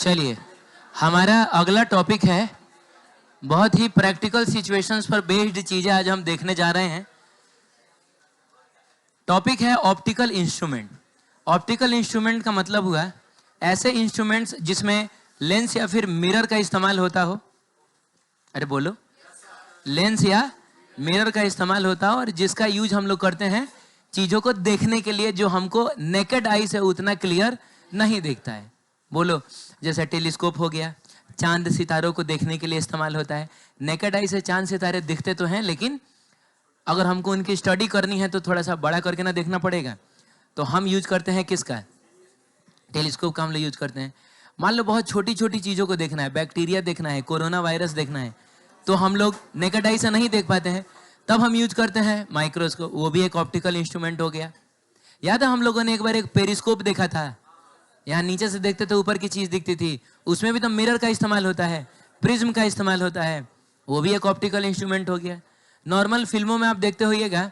चलिए, हमारा अगला टॉपिक है, बहुत ही प्रैक्टिकल सिचुएशंस पर बेस्ड चीजें आज हम देखने जा रहे हैं। टॉपिक है ऑप्टिकल इंस्ट्रूमेंट। ऑप्टिकल इंस्ट्रूमेंट का मतलब हुआ ऐसे इंस्ट्रूमेंट्स जिसमें लेंस या फिर मिरर का इस्तेमाल होता हो। अरे बोलो, लेंस या मिरर का इस्तेमाल होता हो और जिसका यूज हम लोग करते हैं चीजों को देखने के लिए जो हमको नेकेड आई से उतना क्लियर नहीं दिखता है। बोलो, जैसे टेलीस्कोप हो गया, चांद सितारों को देखने के लिए इस्तेमाल होता है। नेकेड आई से चांद सितारे दिखते तो हैं, लेकिन अगर हमको उनकी स्टडी करनी है तो थोड़ा सा बड़ा करके ना देखना पड़ेगा। तो हम यूज करते हैं किसका? टेलीस्कोप का हम लोग यूज करते हैं। मान लो बहुत छोटी छोटी चीजों को देखना है, बैक्टीरिया देखना है, कोरोना वायरस देखना है, तो हम लोग नेकेड आई से नहीं देख पाते हैं, तब हम यूज करते हैं माइक्रोस्कोप। वो भी एक ऑप्टिकल इंस्ट्रूमेंट हो गया। याद है हम लोगों ने एक बार एक पेरिस्कोप देखा था, यहाँ नीचे से देखते थे ऊपर की चीज दिखती थी, उसमें भी तो मिरर का इस्तेमाल होता है, प्रिज्म का इस्तेमाल होता है, वो भी एक ऑप्टिकल इंस्ट्रूमेंट हो गया। नॉर्मल फिल्मों में आप देखते होइएगा,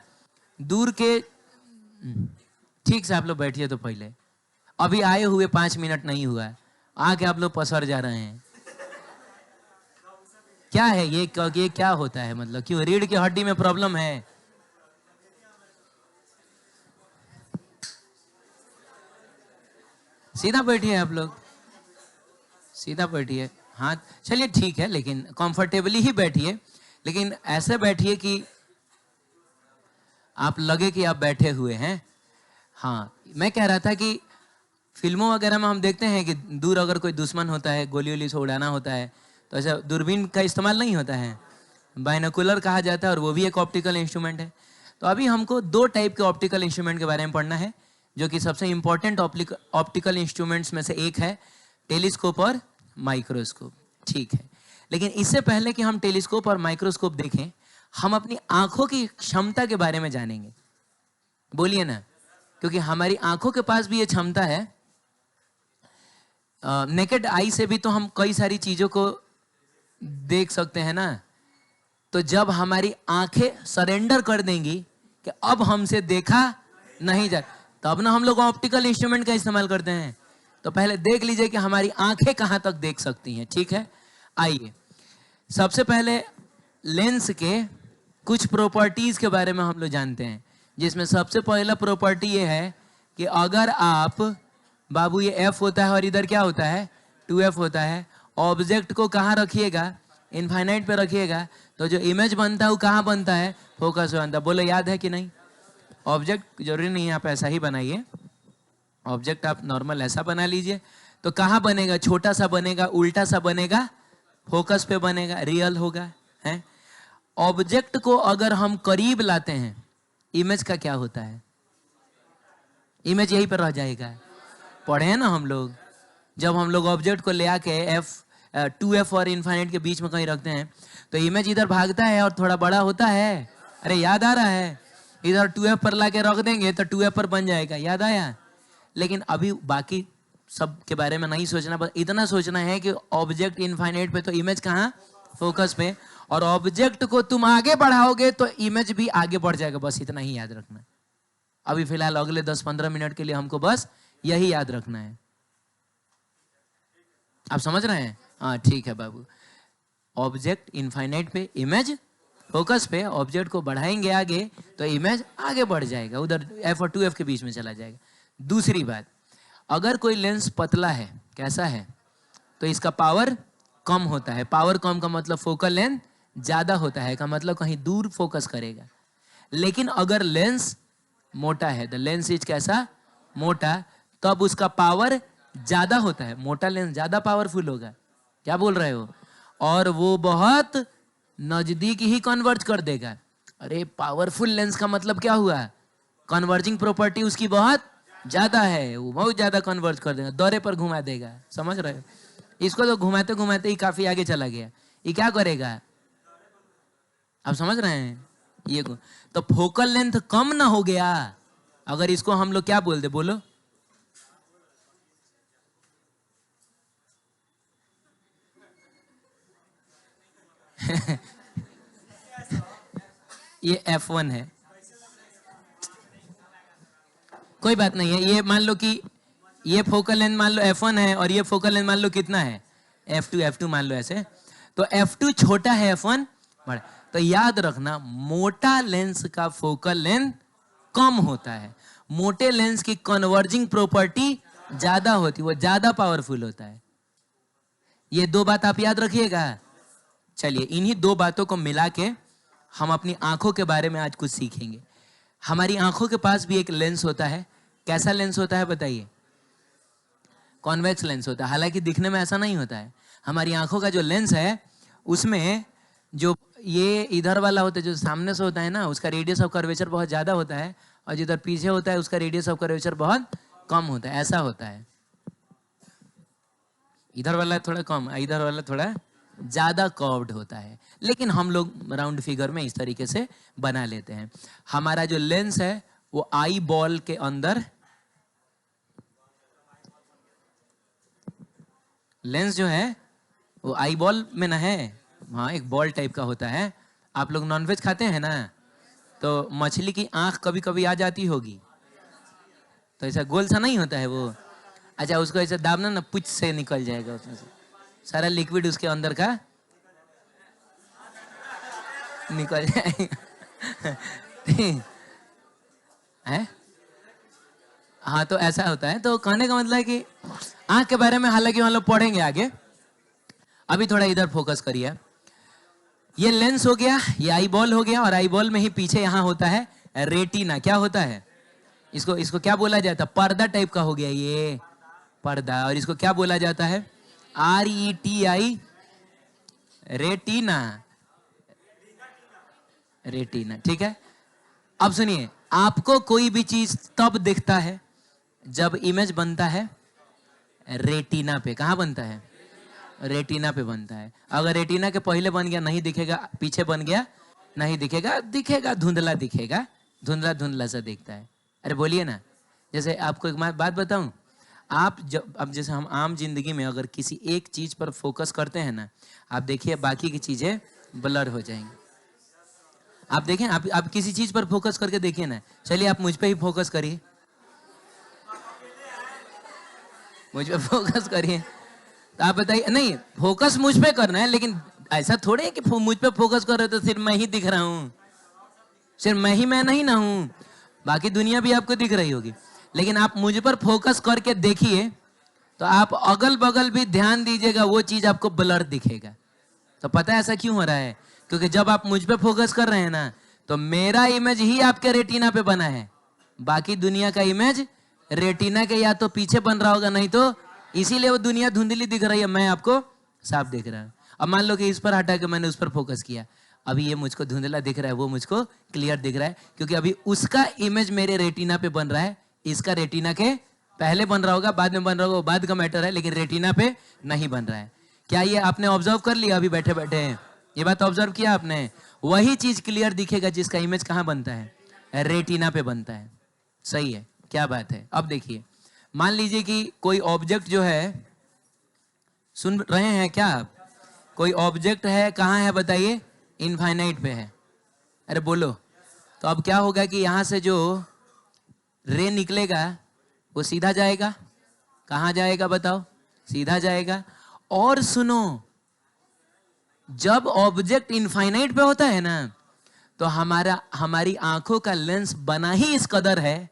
दूर के, ठीक से आप लोग बैठिए तो पहले, अभी आए हुए 5 मिनट नहीं हुआ है, आके आप लोग पसर जा रहे हैं। क्या है ये क्या होता है? मतलब क्यों रीढ़ की हड्डी में प्रॉब्लम है? सीधा बैठिए आप लोग, सीधा बैठिए। हाँ चलिए ठीक है, लेकिन कंफर्टेबली ही बैठिए, लेकिन ऐसे बैठिए कि आप लगे कि आप बैठे हुए हैं। हाँ, मैं कह रहा था कि फिल्मों वगैरह में हम देखते हैं कि दूर अगर कोई दुश्मन होता है, गोली वोली से उड़ाना होता है, तो ऐसा दूरबीन का इस्तेमाल नहीं होता है, बाइनोकुलर कहा जाता है, और वो भी एक ऑप्टिकल इंस्ट्रूमेंट है। तो अभी हमको 2 टाइप के ऑप्टिकल इंस्ट्रूमेंट के बारे में पढ़ना है, जो कि सबसे इंपॉर्टेंट ऑप्टिकल इंस्ट्रूमेंट्स में से एक है, टेलीस्कोप और माइक्रोस्कोप। ठीक है, लेकिन इससे पहले कि हम टेलीस्कोप और माइक्रोस्कोप देखें, हम अपनी आंखों की क्षमता के बारे में जानेंगे। बोलिए ना, क्योंकि हमारी आंखों के पास भी ये क्षमता है। नेकेड आई से भी तो हम कई सारी चीजों को देख सकते हैं ना। तो जब हमारी आंखें सरेंडर कर देंगी कि अब हमसे देखा नहीं जा, तब ना हम लोग ऑप्टिकल इंस्ट्रूमेंट का इस्तेमाल करते हैं। तो पहले देख लीजिए कि हमारी आंखें कहां तक देख सकती हैं। ठीक है, आइए सबसे पहले लेंस के कुछ प्रॉपर्टीज के बारे में हम लोग जानते हैं, जिसमें सबसे पहला प्रॉपर्टी ये है कि अगर आप, बाबू ये F होता है और इधर क्या होता है, 2F होता है, ऑब्जेक्ट को कहाँ रखिएगा, इनफाइनाइट पे रखिएगा, तो जो इमेज बनता है वो कहाँ बनता है, फोकस बनता है। बोलो याद है कि नहीं? ऑब्जेक्ट जरूरी नहीं है आप ऐसा ही बनाइए, ऑब्जेक्ट आप नॉर्मल ऐसा बना लीजिए, तो कहाँ बनेगा, छोटा सा बनेगा, उल्टा सा बनेगा, फोकस पे बनेगा, रियल होगा है। ऑब्जेक्ट को अगर हम करीब लाते हैं, इमेज का क्या होता है, इमेज यहीं पर रह जाएगा। पढ़े हैं ना हम लोग, जब हम लोग ऑब्जेक्ट को ले आके F2F और इनफाइनाइट के बीच में कहीं रखते हैं, तो इमेज इधर भागता है और थोड़ा बड़ा होता है। अरे याद आ रहा है, इधर 2F पर लाके रख देंगे तो 2F पर बन जाएगा, याद आया। लेकिन अभी बाकी सब के बारे में नहीं सोचना, बस इतना सोचना है कि ऑब्जेक्ट इनफाइनाइट पे तो इमेज कहाँ, फोकस पे, और ऑब्जेक्ट को तुम आगे बढ़ाओगे तो इमेज भी आगे बढ़ जाएगा। बस इतना ही याद रखना। अभी फिलहाल अगले 10-15 मिनट के लिए हमको बस यही याद रखना है। आप समझ रहे हैं? हाँ ठीक है बाबू। ऑब्जेक्ट इनफाइनाइट पे, इमेज फोकस पे, ऑब्जेक्ट को बढ़ाएंगे आगे तो इमेज आगे बढ़ जाएगा, उधर F और 2F के बीच में चला जाएगा। दूसरी बात, अगर कोई लेंस पतला है, कैसा है, तो इसका पावर कम होता है। पावर कम का मतलब फोकल लेंथ ज्यादा होता है, का मतलब कहीं दूर फोकस करेगा। लेकिन अगर लेंस मोटा है, द लेंस इज कैसा, मोटा, तब उसका पावर ज्यादा होता है। मोटा लेंस ज्यादा पावरफुल होगा, क्या बोल रहे हो, और वो बहुत नजदीक ही कन्वर्ज कर देगा। अरे पावरफुल लेंस का मतलब क्या हुआ, कन्वर्जिंग प्रॉपर्टी उसकी बहुत ज्यादा है, वो बहुत ज्यादा कन्वर्ज कर देगा, दौरे पर घुमा देगा। समझ रहे हो? इसको तो घुमाते घुमाते ही काफी आगे चला गया, ये क्या करेगा, आप समझ रहे हैं? ये को तो फोकल लेंथ कम ना हो गया, अगर इसको हम लोग क्या बोलते, बोलो ये F1 है, कोई बात नहीं है। ये मान लो कि ये फोकल लेंथ मान लो f1 है और ये फोकल लेंथ मान लो कितना है f2 मान लो ऐसे, तो f2 छोटा है f1 बड़ा। तो याद रखना मोटा लेंस का फोकल लेंथ कम होता है, मोटे लेंस की कन्वर्जिंग प्रॉपर्टी ज्यादा होती है, वो ज्यादा पावरफुल होता है। ये दो बात आप याद रखिएगा। चलिए इन्हीं दो बातों को मिला के हम अपनी आंखों के बारे में आज कुछ सीखेंगे। हमारी आंखों के पास भी एक लेंस होता है। कैसा लेंस होता है बताइए? कॉन्वेक्स लेंस होता है। हालांकि दिखने में ऐसा नहीं होता है। हमारी आंखों का जो लेंस है उसमें जो ये इधर वाला होता है, जो सामने से होता है ना, उसका रेडियस ऑफ कर्वेचर बहुत ज्यादा होता है, और जिधर पीछे होता है उसका रेडियस ऑफ कर्वेचर बहुत कम होता है। ऐसा होता है। इधर वाला थोड़ा कम, इधर वाला थोड़ा ज्यादा कर्व्ड होता है, लेकिन हम लोग राउंड फिगर में इस तरीके से बना लेते हैं। हमारा जो लेंस है वो आई बॉल के अंदर, लेंस जो है वो आई बॉल में ना है, हाँ एक बॉल टाइप का होता है। आप लोग नॉनवेज खाते हैं ना, तो मछली की आंख कभी कभी आ जाती होगी, तो ऐसा गोल सा नहीं होता है वो। अच्छा, उसको ऐसे दाबना ना, पुच से निकल जाएगा, उसमें से सारा लिक्विड उसके अंदर का निकल जाएगा। है? हाँ, तो ऐसा होता है। तो कहने का मतलब है कि आंख के बारे में हालांकि हम लोग पढ़ेंगे आगे, अभी थोड़ा इधर फोकस करिए। ये लेंस हो गया, ये आई बॉल हो गया, और आई बॉल में ही पीछे यहाँ होता है रेटिना। क्या होता है? इसको इसको क्या बोला जाता है? पर्दा टाइप का हो गया ये पर्दा। और इसको क्या बोला जाता है? RETI, retina. रेटिना, ठीक है। अब सुनिए, आपको कोई भी चीज तब दिखता है जब इमेज बनता है रेटिना पे। कहाँ बनता है? रेटिना पे बनता है। अगर रेटिना के पहले बन गया नहीं दिखेगा, पीछे बन गया नहीं दिखेगा, दिखेगा धुंधला, दिखेगा धुंधला धुंधला सा दिखता है। अरे बोलिए ना। जैसे आपको एक बात बताऊं, आप जब, अब जैसे हम आम जिंदगी में अगर किसी एक चीज पर फोकस करते हैं ना, आप देखिए बाकी की चीजें ब्लर हो जाएंगी। आप देखें, आप किसी चीज पर फोकस करके देखिए ना। चलिए आप मुझ पे ही फोकस करिए, मुझ पे फोकस करिए, तो आप बताइए। नहीं, फोकस मुझ पे करना है, लेकिन ऐसा थोड़े है कि मुझ पे फोकस कर रहे हो तो सिर्फ मैं ही दिख रहा हूँ। सिर्फ मैं नहीं ना हूँ, बाकी दुनिया भी आपको दिख रही होगी। लेकिन आप मुझ पर फोकस करके देखिए, तो आप अगल बगल भी ध्यान दीजिएगा, वो चीज आपको ब्लर दिखेगा। तो पता है ऐसा क्यों हो रहा है? क्योंकि जब आप मुझ पे फोकस कर रहे हैं ना, तो मेरा इमेज ही आपके रेटिना पे बना है, बाकी दुनिया का इमेज रेटिना के या तो पीछे बन रहा होगा, नहीं तो इसीलिए वो दुनिया धुंधली दिख रही है, मैं आपको साफ दिख रहा हूं। अब मान लो कि इस पर हटा के मैंने उस पर फोकस किया, अभी ये मुझको धुंधला दिख रहा है, वो मुझको क्लियर दिख रहा है, क्योंकि अभी उसका इमेज मेरे रेटिना पे बन रहा है। इसका रेटिना के पहले बन रहा होगा, बाद में बन रहा होगा, वो बाद का मैटर है, लेकिन रेटिना पे नहीं बन रहा है। क्या ये आपने ऑब्जर्व कर लिया? अभी बैठे बैठे ये बात ऑब्जर्व किया आपने? वही चीज क्लियर दिखेगा जिसका इमेज कहां बनता है? रेटिना पे बनता है। सही है, क्या बात है। अब देखिए, मान लीजिए कि कोई ऑब्जेक्ट जो है, सुन रहे हैं क्या आप? कोई ऑब्जेक्ट है, कहां है बताइए? इनफाइनाइट पे है। अरे बोलो। तो अब क्या होगा कि यहां से जो रे निकलेगा वो सीधा जाएगा। कहां जाएगा बताओ? सीधा जाएगा। और सुनो, जब ऑब्जेक्ट इनफाइनाइट पे होता है ना, तो हमारी आंखों का लेंस बना ही इस कदर है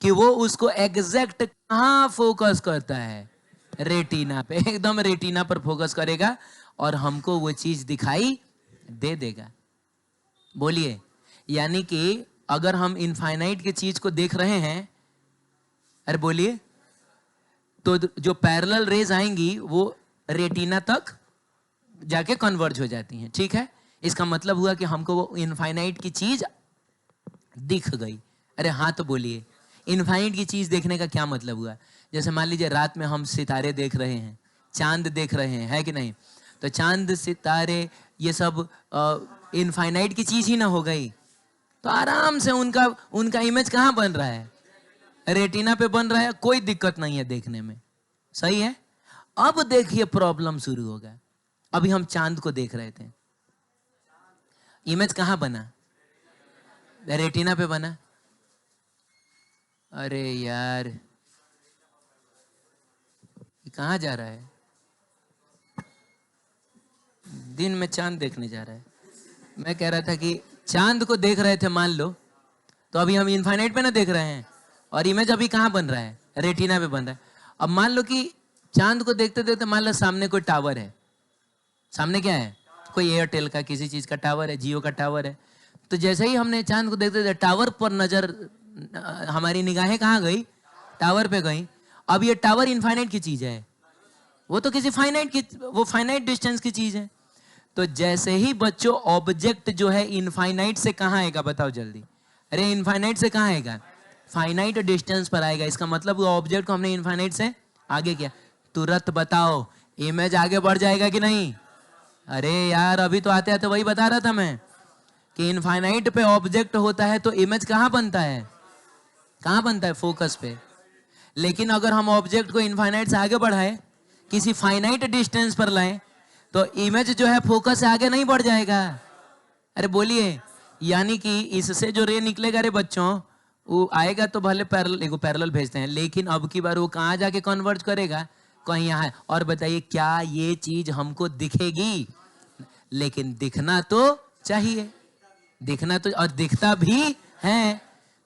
कि वो उसको एग्जैक्ट कहां फोकस करता है? रेटिना पे। एकदम रेटिना पर फोकस करेगा और हमको वो चीज दिखाई दे देगा। बोलिए, यानी कि अगर हम इनफाइनाइट की चीज को देख रहे हैं, अरे बोलिए, तो जो पैरेलल रेज आएंगी वो रेटिना तक जाके कन्वर्ज हो जाती हैं, ठीक है। इसका मतलब हुआ कि हमको वो इनफाइनाइट की चीज दिख गई। अरे हाँ, तो बोलिए, इनफाइनाइट की चीज देखने का क्या मतलब हुआ? जैसे मान लीजिए रात में हम सितारे देख रहे हैं, चांद देख रहे हैं, है कि नहीं? तो चांद सितारे ये सब इनफाइनाइट की चीज ही ना हो गई, तो आराम से उनका उनका इमेज कहाँ बन रहा है? रेटिना पे बन रहा है, कोई दिक्कत नहीं है देखने में। सही है। अब देखिए प्रॉब्लम शुरू होगा। अभी हम चांद को देख रहे थे, इमेज कहां बना? रेटिना पे बना। अरे यार, कहाँ जा रहा है? दिन में चांद देखने जा रहा है। मैं कह रहा था कि चांद को देख रहे थे मान लो, तो अभी हम इनफाइनाइट पे ना देख रहे हैं, और इमेज अभी कहाँ बन रहा है? रेटिना पे बन रहा है। अब मान लो कि चांद को देखते देखते मान लो सामने कोई टावर है, सामने क्या है? कोई एयरटेल का किसी चीज का टावर है, जियो का टावर है। तो जैसे ही हमने चांद को देखते थे, टावर पर नजर, हमारी निगाहें कहाँ गई? टावर पे गई। अब ये टावर इनफाइनाइट की चीज है, वो तो किसी फाइनाइट की, वो फाइनाइट डिस्टेंस की चीज है। तो जैसे ही बच्चों ऑब्जेक्ट जो है इनफाइनाइट से कहाँ आएगा बताओ जल्दी? अरे इनफाइनाइट से कहाँ आएगा? फाइनाइट डिस्टेंस पर आएगा। इसका मतलब वो ऑब्जेक्ट को हमने इनफाइनाइट से आगे किया। तुरंत बताओ इमेज आगे बढ़ जाएगा कि नहीं? अरे यार अभी तो आते आते वही बता रहा था मैं कि इनफाइनाइट पे ऑब्जेक्ट होता है तो इमेज कहाँ बनता है? कहाँ बनता है? फोकस पे। लेकिन अगर हम ऑब्जेक्ट को इनफाइनाइट से आगे बढ़ाए, किसी फाइनाइट डिस्टेंस पर लाएं, तो इमेज जो है फोकस से आगे नहीं बढ़ जाएगा। अरे बोलिए, यानी कि इससे जो रे निकलेगा रे बच्चों, वो आएगा तो भले पैरेलल भेजते हैं, लेकिन अब की बार वो कहाँ जाके कन्वर्ज करेगा? कहीं यहाँ। और बताइए क्या ये चीज हमको दिखेगी? लेकिन दिखना तो चाहिए, दिखना तो, और दिखता भी है,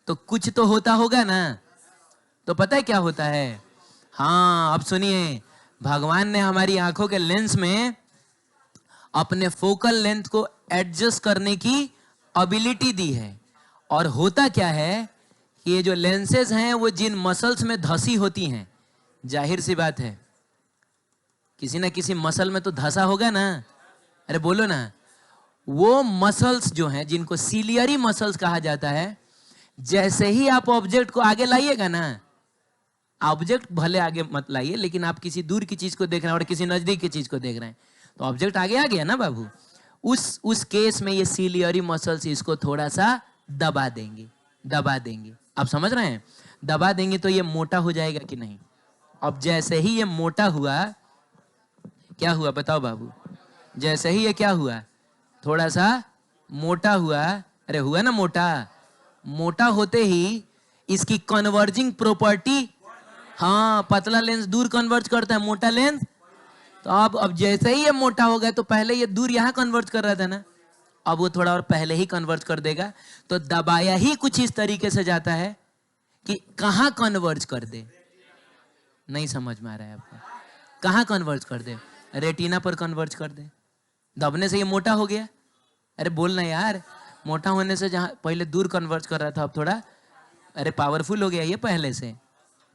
तो कुछ तो होता होगा ना। तो पता है क्या होता है? हाँ अब सुनिए, भगवान ने हमारी आंखों के लेंस में अपने फोकल लेंथ को एडजस्ट करने की एबिलिटी दी है। और होता क्या है कि ये जो लेंसेज हैं वो जिन मसल्स में धसी होती हैं, जाहिर सी बात है किसी ना किसी मसल में तो धसा होगा ना। अरे बोलो ना। वो मसल्स जो हैं जिनको सीलियरी मसल्स कहा जाता है, जैसे ही आप ऑब्जेक्ट को आगे लाइएगा ना, ऑब्जेक्ट भले आगे मत लाइए, लेकिन आप किसी दूर की चीज को देख रहे हैं और किसी नजदीक की चीज को देख रहे हैं, तो ऑब्जेक्ट आगे आ गया ना बाबू। उस केस में ये सीलियरी मसल्स इसको थोड़ा सा दबा देंगे, दबा देंगे। आप समझ रहे हैं? दबा देंगे तो ये मोटा हो जाएगा कि नहीं? अब जैसे ही ये मोटा हुआ, क्या हुआ बताओ बाबू? जैसे ही ये क्या हुआ? थोड़ा सा मोटा हुआ। अरे हुआ ना मोटा? मोटा होते ही इसकी कन्वर्जिंग प्रॉपर्टी, हाँ पतला लेंस दूर कन्वर्ज करता है, मोटा लेंस। तो अब जैसे ही ये मोटा हो गया, तो पहले ये दूर यहां कन्वर्ज कर रहा था ना, अब वो थोड़ा और पहले ही कन्वर्ज कर देगा। तो दबाया ही कुछ इस तरीके से जाता है कि कहां कन्वर्ज कर दे। नहीं समझ में आ रहा है आपको? कहां कन्वर्ज कर दे? रेटिना पर कन्वर्ज कर दे। दबने से ये मोटा हो गया। अरे बोलना यार, मोटा होने से जहां पहले दूर कन्वर्ज कर रहा था, अब थोड़ा अरे पावरफुल हो गया, ये पहले से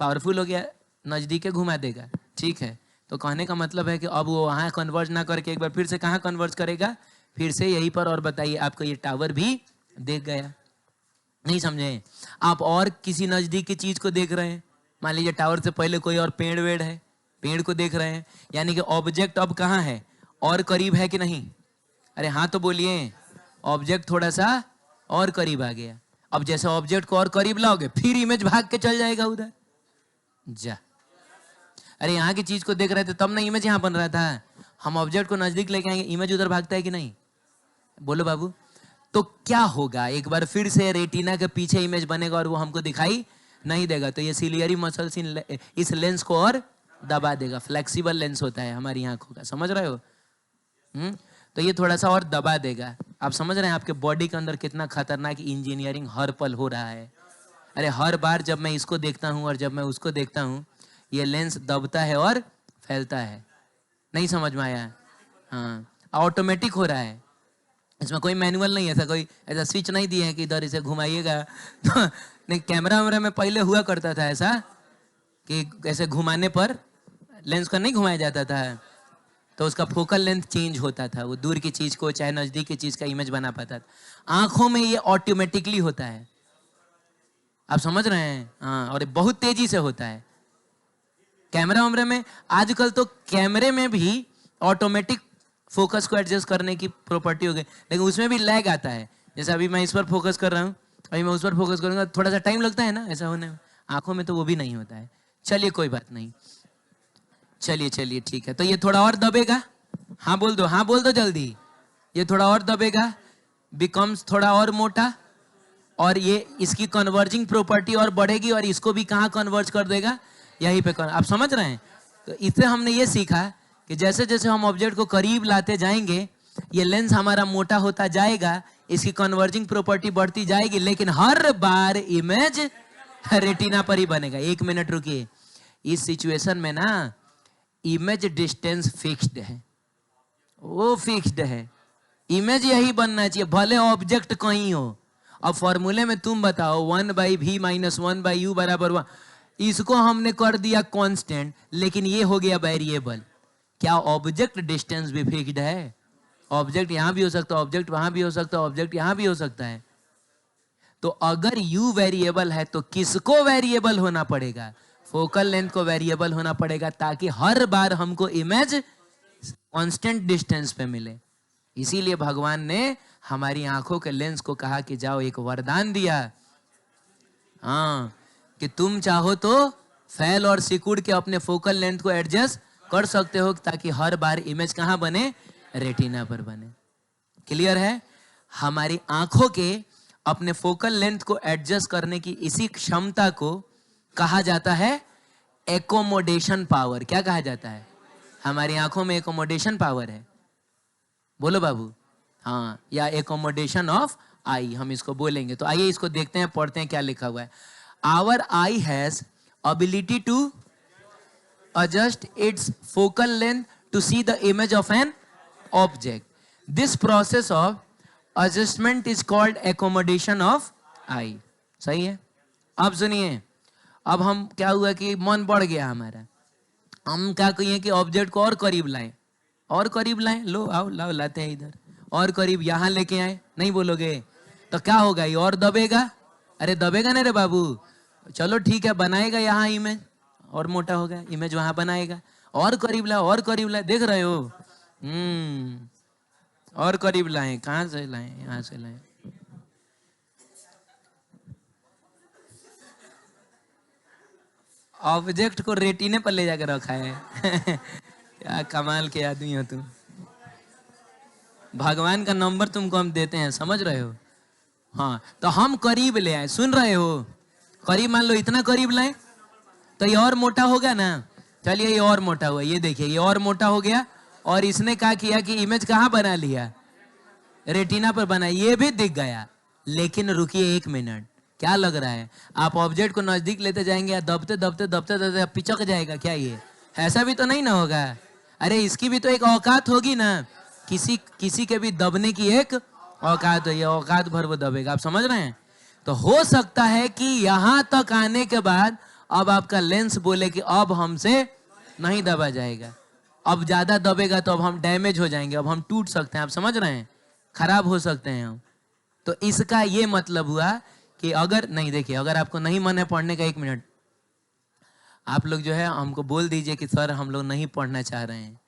पावरफुल हो गया, नजदीक घुमा देगा। ठीक है, तो कहने का मतलब है कि अब वो वहां कन्वर्ज ना करके एक बार फिर से कहां कन्वर्ज करेगा? फिर से यहीं पर। और बताइए, आपको ये टावर भी देख गया। नहीं समझे? आप और किसी नजदीक की चीज को देख रहे हैं, मान लीजिए टावर से पहले कोई और पेड़ वेड़ है, पेड़ को देख रहे हैं, यानी कि ऑब्जेक्ट अब कहाँ है? और करीब है कि नहीं? अरे हाँ तो बोलिए, ऑब्जेक्ट थोड़ा सा और करीब आ गया। अब जैसे ऑब्जेक्ट को और करीब लाओगे, फिर इमेज भाग के चल जाएगा उधर। जा, अरे यहाँ की चीज को देख रहे थे तब ना इमेज यहाँ बन रहा था। हम ऑब्जेक्ट को नजदीक लेके आएंगे, इमेज उधर भागता है कि नहीं? बोलो बाबू। तो क्या होगा? एक बार फिर से रेटिना के पीछे इमेज बनेगा और वो हमको दिखाई नहीं देगा। तो ये सीलियरी मसल्स इस लेंस को और दबा देगा। फ्लेक्सिबल लेंस होता है हमारी आंखों का, समझ रहे हो? तो ये थोड़ा सा और दबा देगा। आप समझ रहे हैं आपके बॉडी के अंदर कितना खतरनाक इंजीनियरिंग हर पल हो रहा है? अरे हर बार जब मैं इसको देखता हूँ और जब मैं उसको देखता हूँ, ये लेंस दबता है और फैलता है। नहीं समझ में आया? हाँ, ऑटोमेटिक हो रहा है, इसमें कोई मैनुअल नहीं है, ऐसा कोई ऐसा स्विच नहीं दिए है कि इधर इसे घुमाइएगा। तो नहीं, कैमरा वैमरा में पहले हुआ करता था ऐसा कि ऐसे घुमाने पर लेंस को नहीं घुमाया जाता था, तो उसका फोकल लेंथ चेंज होता था, वो दूर की चीज को चाहे नजदीक की चीज का इमेज बना पाता था। आंखों में ये ऑटोमेटिकली होता है। आप समझ रहे हैं? हाँ, और बहुत तेजी से होता है। कैमरा वैमरे में आजकल तो कैमरे में भी ऑटोमेटिक फोकस को एडजस्ट करने की प्रॉपर्टी हो गई, लेकिन उसमें भी लैग आता है। जैसे अभी मैं इस पर फोकस कर रहा हूँ, अभी मैं उस पर फोकस करूंगा, थोड़ा सा टाइम लगता है ना ऐसा होने में। आंखों में तो वो भी नहीं होता है। चलिए कोई बात नहीं, चलिए चलिए ठीक है। तो ये थोड़ा और दबेगा। हाँ बोल दो, हाँ बोल दो जल्दी। ये थोड़ा और दबेगा, बिकम्स थोड़ा और मोटा, और ये इसकी कन्वर्जिंग प्रॉपर्टी और बढ़ेगी और इसको भी कहाँ कन्वर्ज कर देगा? यहीं पे। आप समझ रहे हैं? तो इससे हमने ये सीखा कि जैसे जैसे हम ऑब्जेक्ट को करीब लाते जाएंगे, ये लेंस हमारा मोटा होता जाएगा, इसकी कन्वर्जिंग प्रॉपर्टी बढ़ती जाएगी, लेकिन हर बार इमेज रेटिना पर ही बनेगा। 1 मिनट रुकिए, इस सिचुएशन में ना इमेज डिस्टेंस फिक्स्ड है, वो फिक्स्ड है, इमेज यही बनना चाहिए भले ऑब्जेक्ट कहीं हो। अब फॉर्मूले में तुम बताओ 1/v - 1/u बराबर 1, इसको हमने कर दिया कांस्टेंट, लेकिन ये हो गया वेरिएबल। क्या ऑब्जेक्ट डिस्टेंस भी फिक्स्ड है? ऑब्जेक्ट यहां भी हो सकता है, ऑब्जेक्ट वहां भी हो सकता है, ऑब्जेक्ट यहां भी हो सकता है। तो अगर u वेरिएबल है तो किसको वेरिएबल होना पड़ेगा? फोकल लेंथ को वेरिएबल होना पड़ेगा, ताकि हर बार हमको इमेज कांस्टेंट डिस्टेंस पे मिले। इसीलिए भगवान ने हमारी आंखों के लेंस को कहा कि जाओ, एक वरदान दिया, हाँ, कि तुम चाहो तो फैल और सिकुड़ के अपने फोकल लेंथ को एडजस्ट कर सकते हो, ताकि हर बार इमेज कहां बने? रेटिना पर बने। क्लियर है? हमारी आंखों के अपने फोकल लेंथ को एडजस्ट करने की इसी क्षमता को कहा जाता है एकोमोडेशन पावर। क्या कहा जाता है? हमारी आंखों में एकोमोडेशन पावर है, बोलो बाबू। हाँ, या एकोमोडेशन ऑफ आई हम इसको बोलेंगे। तो आइए इसको देखते हैं, पढ़ते हैं क्या लिखा हुआ है। Our eye has ability to adjust its focal length to see the image of an object. This process of adjustment is called accommodation of eye. सही है? अब सुनिए, अब हम क्या हुआ कि मन बढ़ गया हमारा, हम क्या कहिए कि ऑब्जेक्ट को और करीब लाएं, और करीब लाएं, लो आओ, लाओ, लाते हैं इधर, और करीब यहां लेके आए, नहीं बोलोगे तो क्या होगा? ये और दबेगा। अरे दबेगा ना रे बाबू, चलो ठीक है, बनाएगा यहाँ इमेज, और मोटा होगा, इमेज वहां बनाएगा, और करीब लाओ, और करीब लाए, देख रहे हो? और करीब लाएं, कहां से लाएं? यहां से लाएं। ऑब्जेक्ट को रेटिने पर ले जाकर रखा है। क्या कमाल के आदमी हो तुम। भगवान का नंबर तुमको हम देते हैं, समझ रहे हो? हाँ, तो हम करीब ले आए, सुन रहे हो? करीब, मान लो इतना करीब लाए तो ये और मोटा होगा ना। चलिए, ये और मोटा हुआ, ये देखिए, ये और मोटा हो गया, और इसने क्या किया कि इमेज कहाँ बना लिया? रेटिना पर बना, ये भी दिख गया। लेकिन रुकिए 1 मिनट, क्या लग रहा है? आप ऑब्जेक्ट को नजदीक लेते जाएंगे या दबते दबते दबते दबते पिचक जाएगा क्या? ये ऐसा भी तो नहीं ना होगा। अरे इसकी भी तो एक औकात होगी ना, किसी के भी दबने की एक औकात है, ये औकात भर वो दबेगा। आप समझ रहे हैं? तो हो सकता है कि यहां तक आने के बाद अब आपका लेंस बोले कि अब हमसे नहीं दबा जाएगा, अब ज्यादा दबेगा तो अब हम डैमेज हो जाएंगे, अब हम टूट सकते हैं। आप समझ रहे हैं? खराब हो सकते हैं हम। तो इसका ये मतलब हुआ कि अगर नहीं, देखिए, अगर आपको नहीं मन है पढ़ने का, 1 मिनट, आप लोग जो है हमको बोल दीजिए कि सर हम लोग नहीं पढ़ना चाह रहे हैं।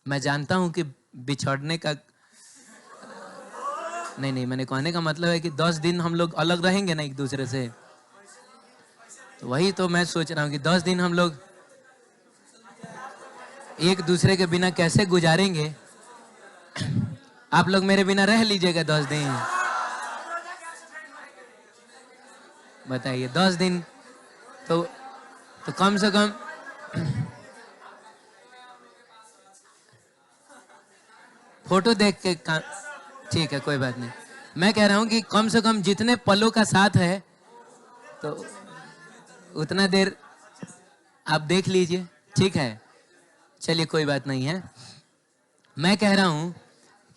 मैं जानता हूं कि बिछड़ने का नहीं, मैंने कहने का मतलब है कि 10 दिन हम लोग अलग रहेंगे ना एक दूसरे से, तो वही तो मैं सोच रहा हूँ कि 10 दिन हम लोग एक दूसरे के बिना कैसे गुजारेंगे। आप लोग मेरे बिना रह लीजिएगा 10 दिन, बताइए। 10 दिन तो कम से कम फोटो देख के ठीक है, कोई बात नहीं। मैं कह रहा हूं कि कम से कम जितने पलों का साथ है तो उतना देर आप देख लीजिए, ठीक है? चलिए, कोई बात नहीं है। मैं कह रहा हूं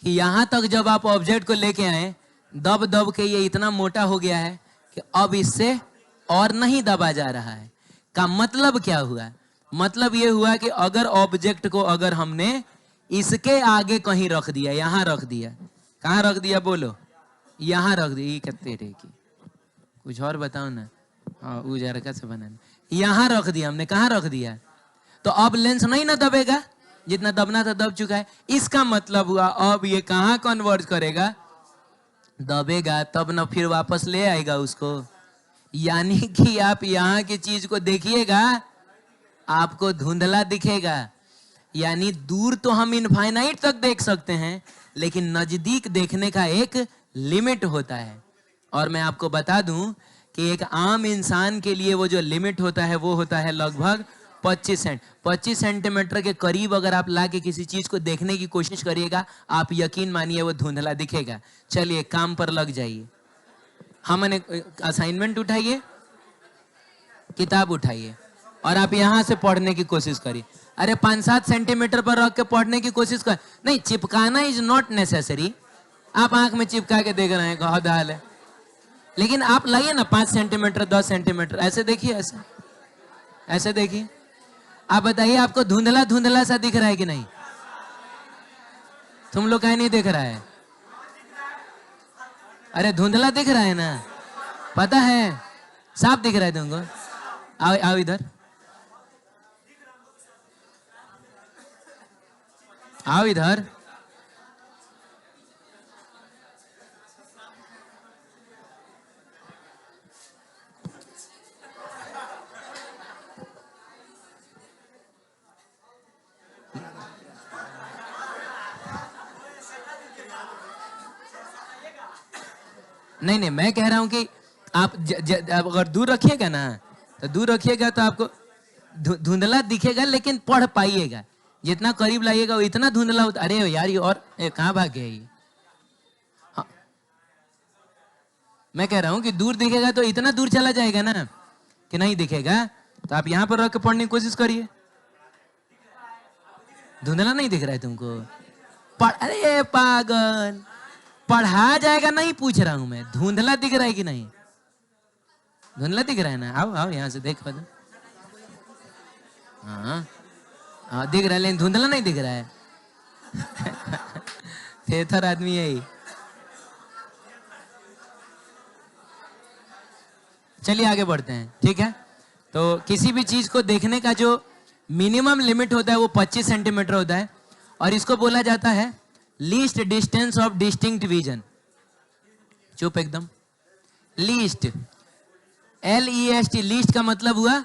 कि यहां तक जब आप ऑब्जेक्ट को लेके आए, दब दब के ये इतना मोटा हो गया है कि अब इससे और नहीं दबा जा रहा है। का मतलब क्या हुआ? मतलब ये हुआ कि अगर ऑब्जेक्ट को अगर हमने इसके आगे कहीं रख दिया, यहां रख दिया, कहां रख दिया बोलो? यहां रख दिया, कितने रे की कुछ और बताओ ना। हाँ, उजारका से बनाना, यहां रख दिया हमने, कहां रख दिया? तो अब लेंस नहीं ना दबेगा, जितना दबना था दब चुका है। इसका मतलब हुआ अब ये कहां कन्वर्ज करेगा? दबेगा तब ना फिर वापस ले आएगा उसको। यानी कि आप यहां की चीज को देखिएगा, आपको धुंधला दिखेगा। यानी दूर तो हम इनफाइनाइट तक देख सकते हैं, लेकिन नजदीक देखने का एक लिमिट होता है। और मैं आपको बता दूं कि एक आम इंसान के लिए वो जो लिमिट होता है वो होता है लगभग 25 सेंटीमीटर के करीब अगर आप ला के किसी चीज को देखने की कोशिश करिएगा, आप यकीन मानिए वो धुंधला दिखेगा। चलिए काम पर लग जाइए। हमने असाइनमेंट उठाइए, किताब उठाइए और आप यहां से पढ़ने की कोशिश करिए। अरे 5-7 सेंटीमीटर पर रख के पढ़ने की कोशिश कर, नहीं चिपकाना इज नॉट नेसेसरी। आप आंख में चिपका के देख रहे हैं, बहुत हाल है, लेकिन आप लाइए ना 5 सेंटीमीटर 10 सेंटीमीटर ऐसे देखिए, ऐसे ऐसे देखिए। आप बताइए आपको धुंधला धुंधला सा दिख रहा है कि नहीं? तुम लोग कहीं नहीं दिख रहा है? अरे धुंधला दिख रहा है ना, पता है, साफ दिख रहा है तुमको। आओ आओ इधर, आओ इधर। नहीं नहीं, मैं कह रहा हूं कि आप अगर दूर रखिएगा ना, तो दूर रखिएगा तो आपको धुंधला दिखेगा, लेकिन पढ़ पाइएगा। जितना करीब लाइएगा वो इतना धुंधला होता। अरे यार ये और कहाँ भाग गया ये? हाँ, मैं कह रहा हूं कि दूर दिखेगा तो इतना दूर चला जाएगा ना कि नहीं दिखेगा। तो आप यहां पर रख के पढ़ने की कोशिश करिए। धुंधला नहीं दिख रहा है तुमको? अरे पागल, पढ़ा जाएगा नहीं, पूछ रहा हूं मैं, धुंधला दिख रहा है कि नहीं? धुंधला दिख रहा है ना? आओ आओ यहां से देखो तो। हाँ हाँ दिख रहा है, लेकिन धुंधला नहीं दिख रहा है। थेथर आदमी है ही। चलिए आगे बढ़ते हैं, ठीक है। तो किसी भी चीज को देखने का जो मिनिमम लिमिट होता है वो 25 सेंटीमीटर होता है, और इसको बोला जाता है least distance of distinct vision. चुप एकदम। लीस्ट, LEST, लीस्ट का मतलब हुआ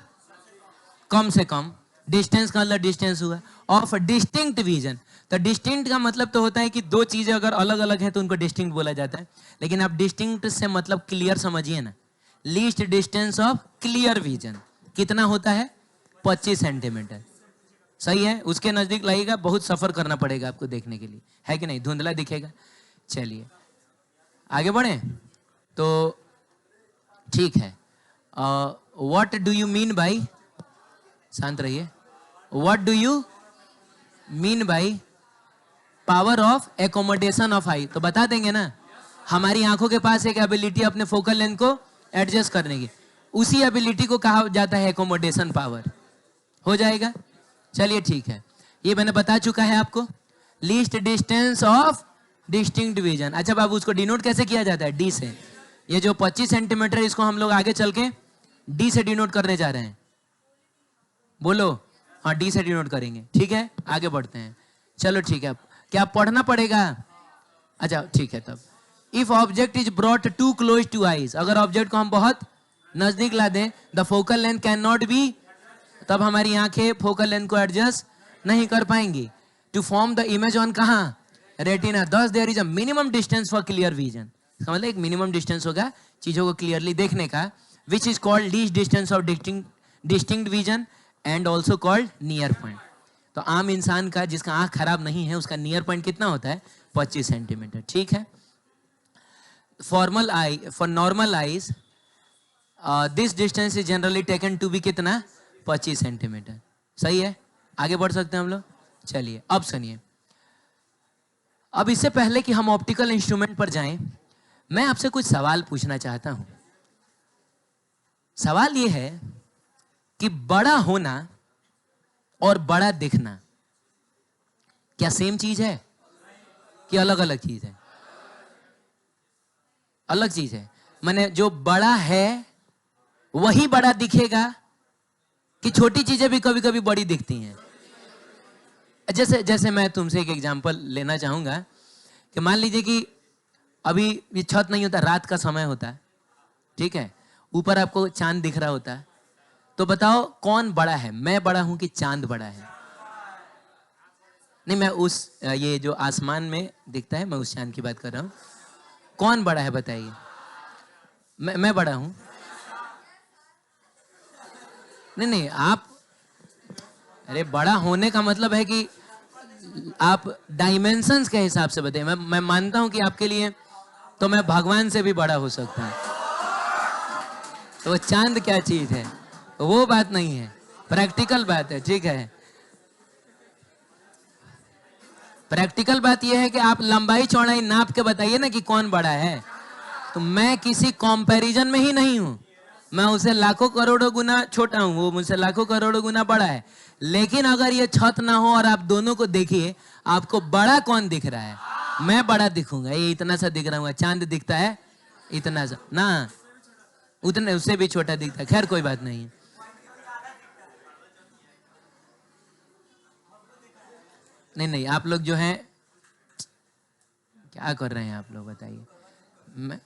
कम से कम, डिस्टेंस का मतलब डिस्टेंस हुआ, ऑफ डिस्टिंक्ट विजन। तो डिस्टिंक्ट का मतलब तो होता है कि दो चीजें अगर अलग अलग हैं तो उनको डिस्टिंक्ट बोला जाता है, लेकिन आप डिस्टिंक्ट से मतलब क्लियर समझिए ना। Least distance of clear vision कितना होता है? 25 सेंटीमीटर। सही है, उसके नजदीक लाइएगा, बहुत सफर करना पड़ेगा आपको देखने के लिए, है कि नहीं? धुंधला दिखेगा। चलिए आगे बढ़े। तो ठीक है, what do you mean by, शांत रहिए, what do you mean by power of accommodation of eye? तो बता देंगे ना, हमारी आंखों के पास एक एबिलिटी अपने फोकल लेंथ को एडजस्ट करने की, उसी एबिलिटी को कहा जाता है एकोमोडेशन पावर। हो जाएगा? चलिए ठीक है, ये मैंने बता चुका है आपको, least distance of distinct vision. अच्छा बाबू, उसको डिनोट कैसे किया जाता है? डी से। ये जो 25 सेंटीमीटर, इसको हम लोग आगे चल के डी से डिनोट करने जा रहे हैं। बोलो। हाँ, डी से डिनोट करेंगे, ठीक है। आगे बढ़ते हैं, चलो ठीक है। क्या पढ़ना पड़ेगा? अच्छा ठीक है। तब if object is brought too close to eyes, अगर ऑब्जेक्ट को हम बहुत नजदीक ला दें, the focal length can not be, तब हमारी आंखें फोकल लेंथ को एडजस्ट नहीं कर पाएंगी to form the image on कहां? Retina. Thus there is a minimum distance for clear vision. इसका मतलब एक मिनिमम डिस्टेंस होगा चीजों को क्लियरली देखने का, which is called least distance of distinct vision and also called near point. तो आम इंसान का जिसका आंख खराब नहीं है उसका नियर पॉइंट कितना होता है? 25 सेंटीमीटर, ठीक है। Formal eye, for normal eyes this distance is generally taken to be कितना? 25 सेंटीमीटर। सही है, आगे बढ़ सकते हैं हम लोग। चलिए अब सुनिए, अब इससे पहले कि हम ऑप्टिकल इंस्ट्रूमेंट पर जाएं, मैं आपसे कुछ सवाल पूछना चाहता हूं। सवाल यह है कि बड़ा होना और बड़ा दिखना क्या सेम चीज है कि अलग अलग चीज है? अलग चीज है। माने जो बड़ा है वही बड़ा दिखेगा कि छोटी चीजें भी कभी कभी बड़ी दिखती हैं? जैसे मैं तुमसे एक एग्जांपल लेना चाहूंगा कि मान लीजिए कि अभी ये छत नहीं होता, रात का समय होता है, ठीक है, ऊपर आपको चांद दिख रहा होता है, तो बताओ कौन बड़ा है? मैं बड़ा हूं कि चांद बड़ा है? नहीं, मैं उस ये जो आसमान में दिखता है, मैं उस चांद की बात कर रहा हूं। कौन बड़ा है बताइए? मैं बड़ा हूं। नहीं नहीं, आप, अरे बड़ा होने का मतलब है कि आप डायमेंशंस के हिसाब से बताइए। मैं मानता हूं कि आपके लिए तो मैं भगवान से भी बड़ा हो सकता हूं, तो वो चांद क्या चीज है, वो बात नहीं है, प्रैक्टिकल बात है। ठीक है, प्रैक्टिकल बात यह है कि आप लंबाई चौड़ाई नाप के बताइए ना कि कौन बड़ा है। तो मैं किसी कंपैरिजन में ही नहीं हूं, मैं उसे लाखों करोड़ों गुना छोटा हूं, वो मुझसे लाखों करोड़ों गुना बड़ा है। लेकिन अगर ये छत ना हो और आप दोनों को देखिए, आपको बड़ा कौन दिख रहा है? मैं बड़ा दिखूंगा, ये इतना सा दिख रहा हूँ, चांद दिखता है इतना सा ना, उतने उससे भी छोटा दिखता है। खैर कोई बात नहीं है। नहीं नहीं, आप लोग जो हैं क्या कर रहे हैं आप लोग बताइए।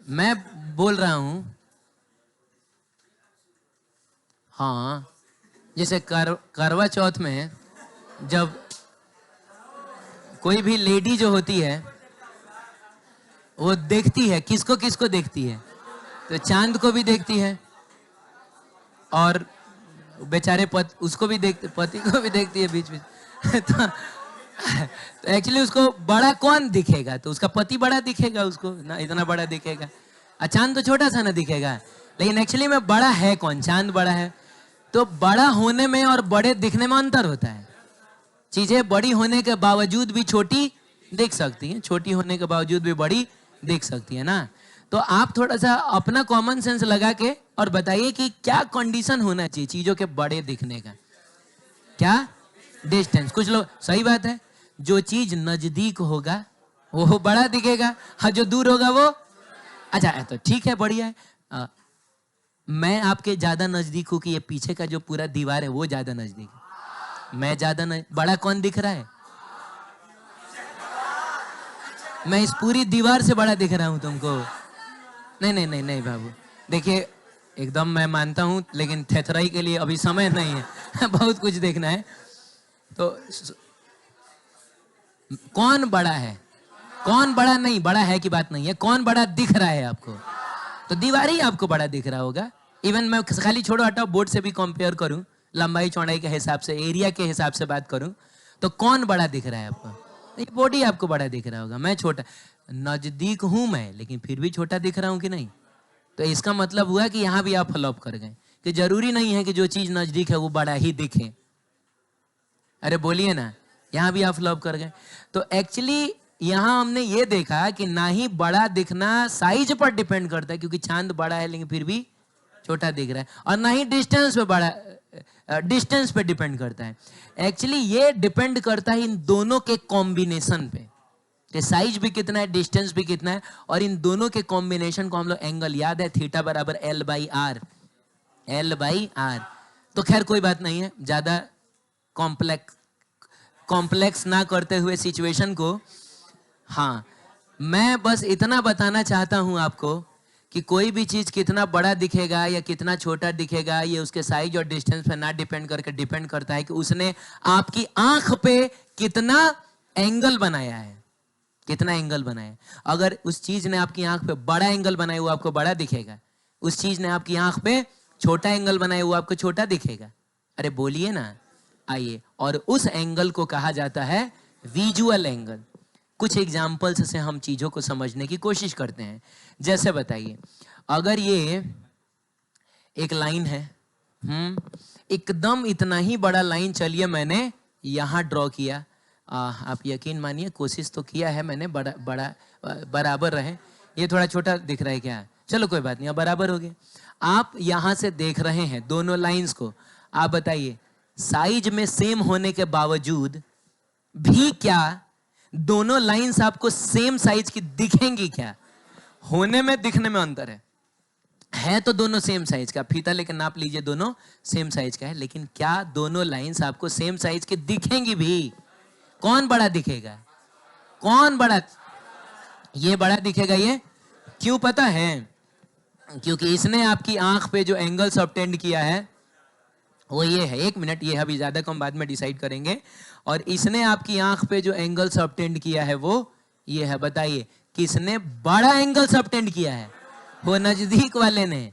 मैं बोल रहा हूं, हाँ, जैसे करवा चौथ में जब कोई भी लेडी जो होती है वो देखती है, किसको किसको देखती है? तो चांद को भी देखती है और बेचारे उसको भी देखते, पति को भी देखती है बीच बीच तो एक्चुअली उसको बड़ा कौन दिखेगा? तो उसका पति बड़ा दिखेगा उसको ना, इतना बड़ा दिखेगा। चांद तो छोटा सा ना दिखेगा, लेकिन एक्चुअली में बड़ा है कौन? चांद बड़ा है। तो बड़ा होने में और बड़े दिखने में अंतर होता है। चीजें बड़ी होने के बावजूद भी छोटी दिख सकती हैं, छोटी होने के बावजूद भी बड़ी दिख सकती है ना। तो आप थोड़ा सा अपना कॉमन सेंस लगा के और बताइए कि क्या कंडीशन होना चाहिए चीजों के बड़े दिखने का? क्या? डिस्टेंस। कुछ लोग, सही बात है, जो चीज नजदीक होगा वो बड़ा दिखेगा, हाँ जो दूर होगा वो, अच्छा तो ठीक है, बढ़िया है। मैं आपके ज्यादा नजदीक हूं कि ये पीछे का जो पूरा दीवार है वो ज्यादा नजदीक है? मैं ज्यादा बड़ा कौन दिख रहा है? मैं इस पूरी दीवार से बड़ा दिख रहा हूं तुमको? नहीं नहीं नहीं नहीं बाबू, देखिए एकदम मैं मानता हूं, लेकिन थेथराई के लिए अभी समय नहीं है बहुत कुछ देखना है। तो कौन बड़ा है? कौन बड़ा नहीं, बड़ा है की बात नहीं है, कौन बड़ा दिख रहा है आपको? तो दीवार ही आपको बड़ा दिख रहा होगा। इवन मैं खाली छोड़ो हटाओ, बोर्ड से भी कंपेयर करूं, लंबाई चौड़ाई के हिसाब से, एरिया के हिसाब से बात करूं, तो कौन बड़ा दिख रहा है आपको? ये बॉडी आपको बड़ा दिख रहा होगा, मैं छोटा। नजदीक हूं मैं, लेकिन फिर भी छोटा दिख रहा हूं कि नहीं? तो इसका मतलब हुआ कि यहां भी आप फ्लॉप कर गए कि जरूरी नहीं है कि जो चीज नजदीक है वो बड़ा ही दिखे। अरे बोलिए ना, यहां भी आप फ्लॉप कर गए। तो एक्चुअली यहां हमने ये देखा कि ना ही बड़ा दिखना साइज पर डिपेंड करता है, क्योंकि चांद बड़ा है लेकिन फिर भी छोटा दिख रहा है, और ना ही डिस्टेंस पे बड़ा, डिस्टेंस पे डिपेंड करता है। एक्चुअली ये डिपेंड करता है इन दोनों के कॉम्बिनेशन पे, कि साइज भी कितना है, डिस्टेंस भी कितना है, और इन दोनों के कॉम्बिनेशन को हम लोग एंगल, याद है थीटा बराबर l by r, l by r. तो खैर कोई बात नहीं है, ज्यादा कॉम्प्लेक्स ना करते हुए सिचुएशन को, हाँ मैं बस इतना बताना चाहता हूं आपको कि कोई भी चीज कितना बड़ा दिखेगा या कितना छोटा दिखेगा, ये उसके साइज और डिस्टेंस पे ना डिपेंड करके डिपेंड करता है कि उसने आपकी आंख पे कितना एंगल बनाया है, कितना एंगल बनाया है। अगर उस चीज ने आपकी आंख पे बड़ा एंगल बनाया, वो आपको बड़ा दिखेगा। उस चीज ने आपकी आंख पे छोटा एंगल बनाया, वो आपको छोटा दिखेगा। अरे बोलिए ना, आइए। और उस एंगल को कहा जाता है विजुअल एंगल। कुछ एग्जाम्पल्स से हम चीजों को समझने की कोशिश करते हैं। जैसे बताइए, अगर ये एक लाइन है, एकदम इतना ही बड़ा लाइन, चलिए मैंने यहां ड्रॉ किया, आप यकीन मानिए कोशिश तो किया है मैंने, बड़ा बड़ा बराबर रहे। ये थोड़ा छोटा दिख रहा है क्या? चलो कोई बात नहीं, अब बराबर हो गया। आप यहां से देख रहे हैं दोनों लाइंस को, आप बताइए साइज में सेम होने के बावजूद भी क्या दोनों लाइंस आपको सेम साइज की दिखेंगी क्या? होने में, दिखने में अंतर है तो दोनों सेम साइज का, फीता लेकर नाप लीजिए, दोनों सेम साइज का है, लेकिन क्या दोनों लाइंस आपको सेम साइज की दिखेंगी भी? कौन बड़ा दिखेगा? कौन बड़ा? ये बड़ा दिखेगा। ये क्यों पता है? क्योंकि इसने आपकी आंख पे जो एंगल्स ऑब्टेंड किया है वो ये है, एक मिनट, ये अभी ज्यादा कम बाद में डिसाइड करेंगे। और इसने आपकी आंख पे जो एंगल्स ऑब्टेंड किया है वो ये है। बताइए किसने बड़ा एंगल्स ऑब्टेंड किया है? वो नजदीक वाले ने,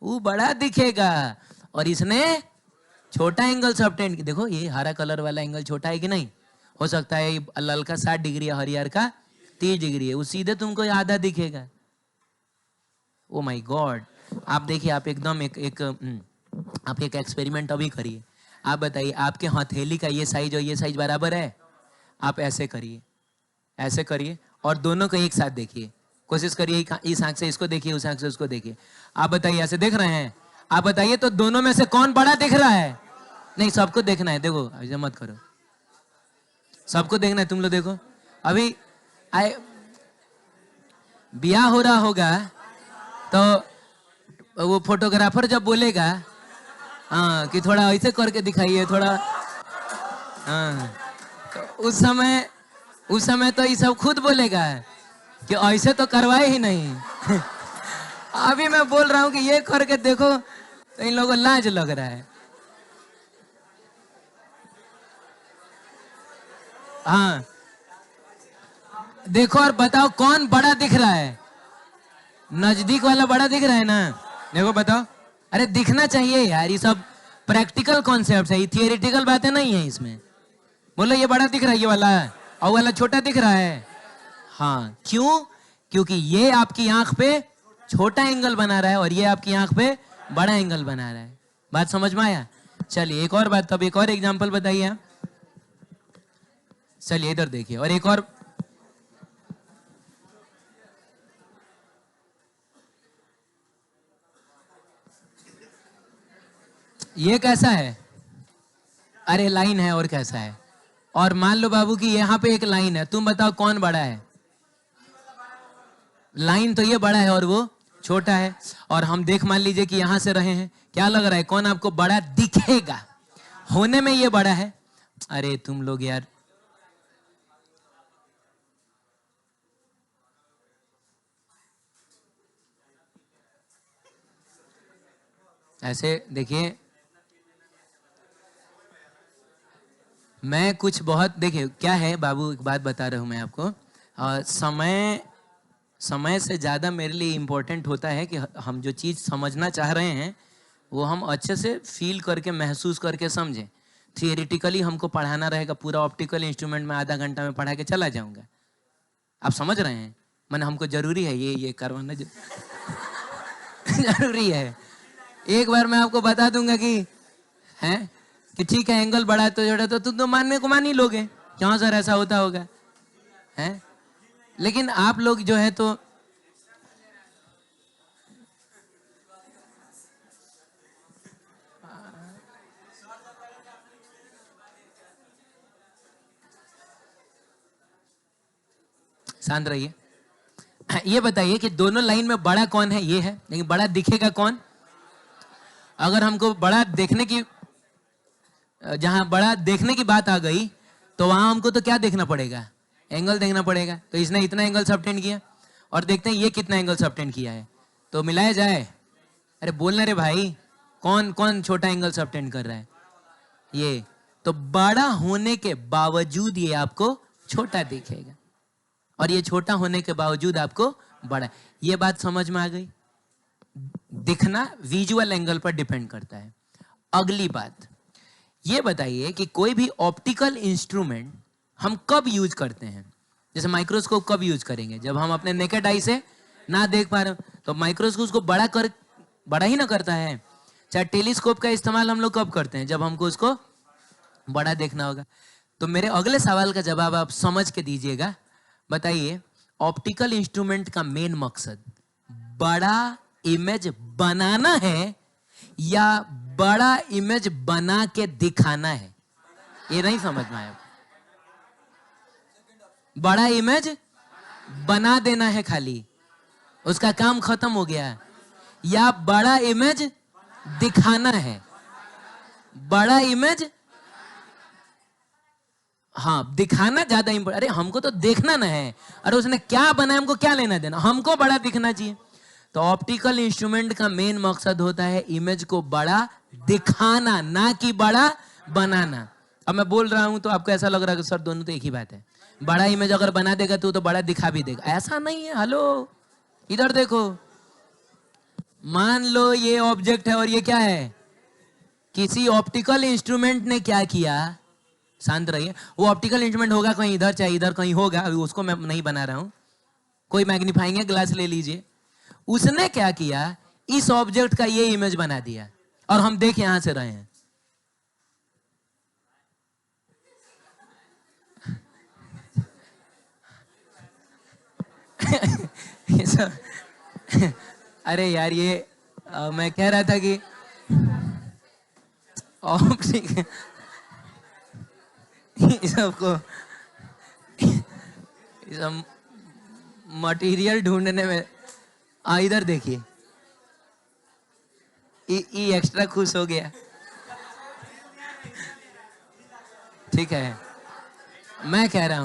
वो बड़ा दिखेगा। और इसने छोटा एंगल सबटेंड किया। देखो ये हरा कलर वाला एंगल छोटा है कि नहीं, हो सकता है ये लाल का 60 डिग्री है, हरियर का 30 डिग्री है, वो सीधे तुमको आधा दिखेगा। Oh my God. आप देखिए, आप एकदम आप एक एक्सपेरिमेंट अभी करिए। आप बताइए आपके हथेली का ये साइज और ये साइज बराबर है? आप ऐसे करिए, ऐसे करिए और दोनों को एक साथ देखिए। कोशिश करिए इस आंख से इसको देखिए, उस आंख से उसको देखिए। आप बताइए ऐसे देख रहे हैं? आप बताइए तो दोनों में से कौन बड़ा दिख रहा है? नहीं, सबको देखना है। देखो ऐसे मत करो, सबको देखना है। तुम लोग देखो, अभी आए ब्याह हो रहा होगा तो वो फोटोग्राफर जब बोलेगा हाँ कि थोड़ा ऐसे करके दिखाइए थोड़ा, हाँ, तो उस समय तो ये सब खुद बोलेगा कि ऐसे तो करवाए ही नहीं। अभी मैं बोल रहा हूँ कि ये करके देखो तो इन लोगों को लाज लग रहा है। हाँ देखो और बताओ कौन बड़ा दिख रहा है? नजदीक वाला बड़ा दिख रहा है ना? देखो बताओ। अरे दिखना चाहिए यार, ये सब प्रैक्टिकल कॉन्सेप्ट है, ये थियोरिटिकल बातें नहीं है इसमें। बोलो ये बड़ा दिख रहा है ये वाला, और वाला छोटा दिख रहा है। हाँ क्यों? क्योंकि ये आपकी आंख पे छोटा एंगल बना रहा है और ये आपकी आंख पे बड़ा एंगल बना रहा है। बात समझ में आया? चलिए एक और बात, तब एक और एग्जांपल बताइए आप। चलिए इधर देखिए, और एक और। ये कैसा है? अरे लाइन है, और कैसा है? और मान लो बाबू कि यहाँ पे एक लाइन है, तुम बताओ कौन बड़ा है? लाइन तो ये बड़ा है और वो छोटा है। और हम देख मान लीजिए कि यहां से रहे हैं, क्या लग रहा है कौन आपको बड़ा दिखेगा? होने में ये बड़ा है। अरे तुम लोग यार, ऐसे देखिए, मैं कुछ बहुत, देखिए क्या है बाबू, एक बात बता रहा हूं मैं आपको। समय से ज़्यादा मेरे लिए इम्पोर्टेंट होता है कि हम जो चीज़ समझना चाह रहे हैं वो हम अच्छे से फील करके महसूस करके समझें। थियोरिटिकली हमको पढ़ाना रहेगा, पूरा ऑप्टिकल इंस्ट्रूमेंट में आधा घंटा में पढ़ा के चला जाऊंगा। आप समझ रहे हैं? मैंने हमको जरूरी है ये करवाना जरूरी है। एक बार मैं आपको बता दूंगा कि है कि ठीक है एंगल बढ़ा तो जोड़ा तो तुम तो मानने को मान ही लोगे, क्यों सर ऐसा होता होगा है। लेकिन आप लोग जो है तो शांत रहिए। ये बताइए कि दोनों लाइन में बड़ा कौन है? ये है, लेकिन बड़ा दिखेगा कौन? अगर हमको बड़ा देखने की, जहां बड़ा देखने की बात आ गई तो वहां हमको तो क्या देखना पड़ेगा? एंगल देखना पड़ेगा। तो इसने इतना एंगल सबटेंड किया और देखते हैं ये कितना एंगल सबटेंड किया है, तो मिलाया जाए। अरे बोलना रे भाई, कौन कौन छोटा एंगल सबटेंड कर रहा है? ये तो बड़ा होने के बावजूद ये आपको छोटा दिखेगा और ये छोटा होने के बावजूद आपको बड़ा। ये बात समझ में आ गई? दिखना विजुअल एंगल पर डिपेंड करता है। अगली बात ये बताइए कि कोई भी ऑप्टिकल इंस्ट्रूमेंट हम कब यूज करते हैं? जैसे माइक्रोस्कोप कब यूज करेंगे? जब हम अपने नेकेड आई से ना देख पा रहे हो तो माइक्रोस्कोप उसको बड़ा ही ना करता है। चाहे टेलीस्कोप का इस्तेमाल हम लोग कब करते हैं? जब हमको उसको बड़ा देखना होगा। तो मेरे अगले सवाल का जवाब आप समझ के दीजिएगा। बताइए ऑप्टिकल इंस्ट्रूमेंट का मेन मकसद बड़ा इमेज बनाना है या बड़ा इमेज बना के दिखाना है? ये नहीं समझ में आया। बड़ा इमेज बना देना है खाली, उसका काम खत्म हो गया, या बड़ा इमेज दिखाना है? बड़ा इमेज, हाँ दिखाना ज्यादा इंपॉर्टेंट। अरे हमको तो देखना ना है, अरे उसने क्या बनाया हमको क्या लेना देना, हमको बड़ा दिखना चाहिए। तो ऑप्टिकल इंस्ट्रूमेंट का मेन मकसद होता है इमेज को बड़ा दिखाना, ना कि बड़ा बनाना। अब मैं बोल रहा हूं तो आपको ऐसा लग रहा है कि सर दोनों तो एक ही बात है। बड़ा इमेज अगर बना देगा तो बड़ा दिखा भी देगा, ऐसा नहीं है। हेलो इधर देखो, मान लो ये ऑब्जेक्ट है और ये क्या है? किसी ऑप्टिकल इंस्ट्रूमेंट ने क्या किया, शांत रहिए, वो ऑप्टिकल इंस्ट्रूमेंट होगा कहीं इधर चाहे इधर कहीं होगा, अभी उसको मैं नहीं बना रहा हूं, कोई मैग्नीफाइंग ग्लास ले लीजिए, उसने क्या किया, इस ऑब्जेक्ट का ये इमेज बना दिया और हम देख यहां से रहे हैं। ये सब अरे यार ये मैं कह रहा था कि ऑप्टिक सबको सब मटेरियल ढूंढने में इधर देखिए, ई एक्स्ट्रा खुश हो गया। ठीक है, मैं कह रहा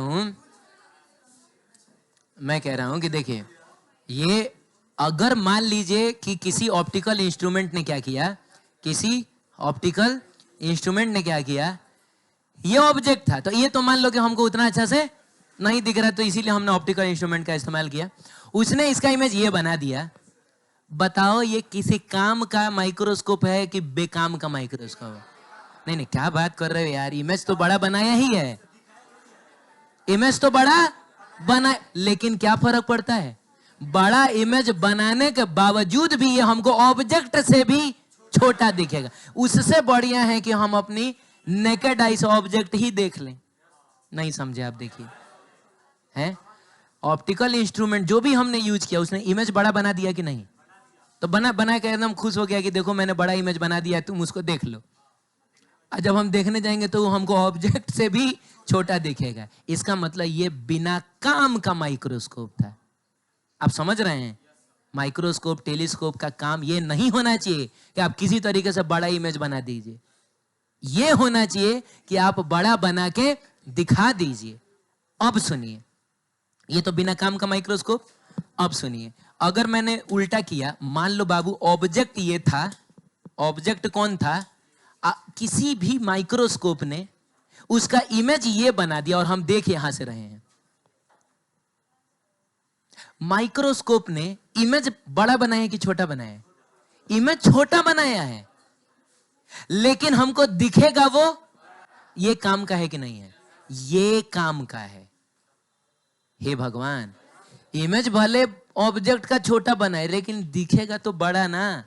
हूं कि देखिए, ये अगर मान लीजिए कि किसी ऑप्टिकल इंस्ट्रूमेंट ने क्या किया, किसी ऑप्टिकल इंस्ट्रूमेंट ने क्या किया, ये ऑब्जेक्ट था, तो ये तो मान लो कि हमको उतना अच्छा से नहीं दिख रहा, तो इसीलिए हमने ऑप्टिकल इंस्ट्रूमेंट का इस्तेमाल किया, उसने इसका इमेज ये बना दिया। बताओ ये किसी काम का माइक्रोस्कोप है कि बेकाम का माइक्रोस्कोप है? नहीं नहीं, क्या बात कर रहे हो यार, इमेज तो बड़ा बनाया ही है, इमेज तो बड़ा बना, लेकिन क्या फर्क पड़ता है, बड़ा इमेज बनाने के बावजूद भी ये हमको ऑब्जेक्ट से भी छोटा दिखेगा। उससे बढ़िया है कि हम अपनी नेकेड आई से ऑब्जेक्ट ही देख लें। नहीं समझे आप? देखिए, हैं ऑप्टिकल इंस्ट्रूमेंट जो भी हमने यूज किया, उसने इमेज बड़ा बना दिया कि नहीं? तो बना के एकदम खुश हो गया कि देखो मैंने बड़ा इमेज बना दिया, तुम उसको देख लो। जब हम देखने जाएंगे तो हमको ऑब्जेक्ट से भी छोटा दिखेगा। इसका मतलब ये बिना काम का माइक्रोस्कोप था। आप समझ रहे हैं? माइक्रोस्कोप टेलीस्कोप का काम ये नहीं होना चाहिए कि आप किसी तरीके से बड़ा इमेज बना दीजिए, ये होना चाहिए कि आप बड़ा बना के दिखा दीजिए। अब सुनिए, ये तो बिना काम का माइक्रोस्कोप। अब सुनिए, अगर मैंने उल्टा किया, मान लो बाबू ऑब्जेक्ट ये था, ऑब्जेक्ट कौन था, किसी भी माइक्रोस्कोप ने उसका इमेज ये बना दिया और हम देख यहां से रहे हैं। माइक्रोस्कोप ने इमेज बड़ा बनाया कि छोटा बनाया? इमेज छोटा बनाया है, लेकिन हमको दिखेगा वो, ये काम का है कि नहीं है? ये काम का है। हे भगवान, इमेज भले ऑब्जेक्ट का छोटा बनाए लेकिन दिखेगा तो बड़ा ना,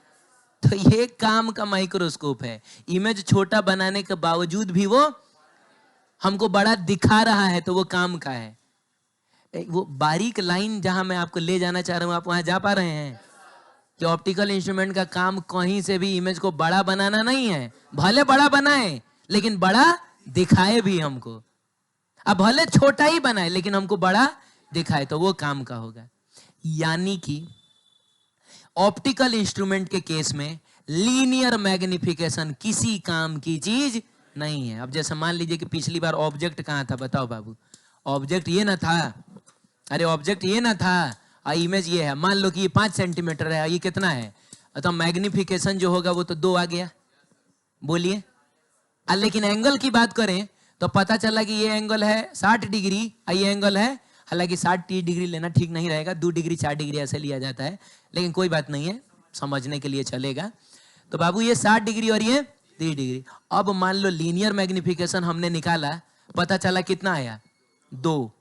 तो ये काम का माइक्रोस्कोप है। इमेज छोटा बनाने के बावजूद भी वो हमको बड़ा दिखा रहा है, तो वो काम का है। वो बारीक लाइन जहां मैं आपको ले जाना चाह रहा हूं, आप वहां जा पा रहे हैं कि ऑप्टिकल इंस्ट्रूमेंट का काम कहीं से भी इमेज को बड़ा बनाना नहीं है। भले बड़ा बनाए लेकिन बड़ा दिखाए भी हमको, अब भले छोटा ही बनाए लेकिन हमको बड़ा दिखाए, तो वो काम का होगा। यानी कि ऑप्टिकल इंस्ट्रूमेंट के केस में लीनियर मैग्निफिकेशन किसी काम की चीज नहीं है। अब जैसे मान लीजिए कि पिछली बार ऑब्जेक्ट कहां था, बताओ बाबू? ऑब्जेक्ट ये ना था, अरे ऑब्जेक्ट ये ना था, इमेज ये है। मान लो कि ये 5 सेंटीमीटर है, ये कितना है? तो मैग्निफिकेशन जो होगा वो तो 2 आ गया, बोलिए। लेकिन एंगल की बात करें तो पता चला कि ये एंगल है 60 डिग्री, ये एंगल है, हालांकि 60 डिग्री लेना ठीक नहीं रहेगा, 2 डिग्री 4 डिग्री ऐसे लिया जाता है, लेकिन कोई बात नहीं है, समझने के लिए चलेगा। तो बाबू ये 60 डिग्री और ये 30 डिग्री। अब मान लो लीनियर मैग्निफिकेशन हमने निकाला, पता चला कितना आया? 2।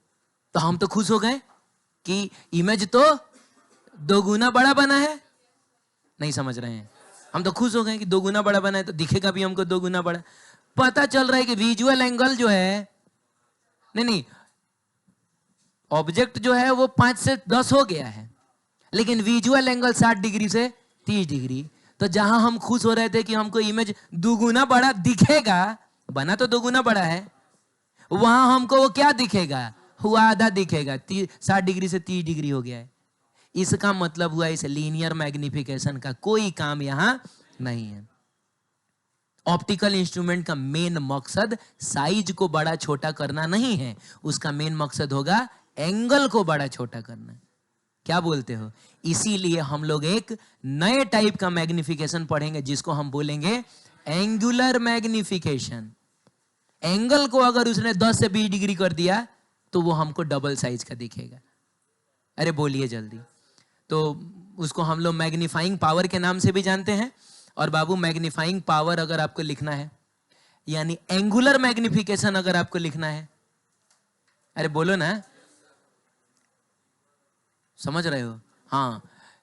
तो हम तो खुश हो गए कि इमेज तो 2 गुना बड़ा बना है। नहीं समझ रहे हैं? हम तो खुश हो गए कि 2 गुना बड़ा बना है, तो दिखेगा भी हमको 2 गुना बड़ा। पता चल रहा है कि विजुअल एंगल जो है, नहीं, ऑब्जेक्ट जो है वो 5 से 10 हो गया है, लेकिन विजुअल एंगल 60 डिग्री से 30 डिग्री। तो जहां हम खुश हो रहे थे कि हमको इमेज 2 गुना बड़ा दिखेगा, बना तो 2 गुना बड़ा है, वहां हमको वो क्या दिखेगा? हुआ आधा दिखेगा, 60 डिग्री से 30 डिग्री हो गया है। इसका मतलब हुआ इस लीनियर मैग्निफिकेशन का कोई काम यहां नहीं है। ऑप्टिकल इंस्ट्रूमेंट का मेन मकसद साइज को बड़ा छोटा करना नहीं है, उसका मेन मकसद होगा एंगल को बड़ा छोटा करना। क्या बोलते हो? इसीलिए हम लोग एक नए टाइप का मैग्निफिकेशन पढ़ेंगे जिसको हम बोलेंगे एंगुलर मैग्निफिकेशन। एंगल को अगर उसने 10 से 20 डिग्री कर दिया तो वो हमको डबल साइज का दिखेगा। अरे बोलिए जल्दी। तो उसको हम लोग मैग्नीफाइंग पावर के नाम से भी जानते हैं और बाबू मैग्नीफाइंग पावर अगर आपको लिखना है, यानी एंगुलर मैग्निफिकेशन अगर आपको लिखना है, अरे बोलो ना, समझ रहे हो? हाँ,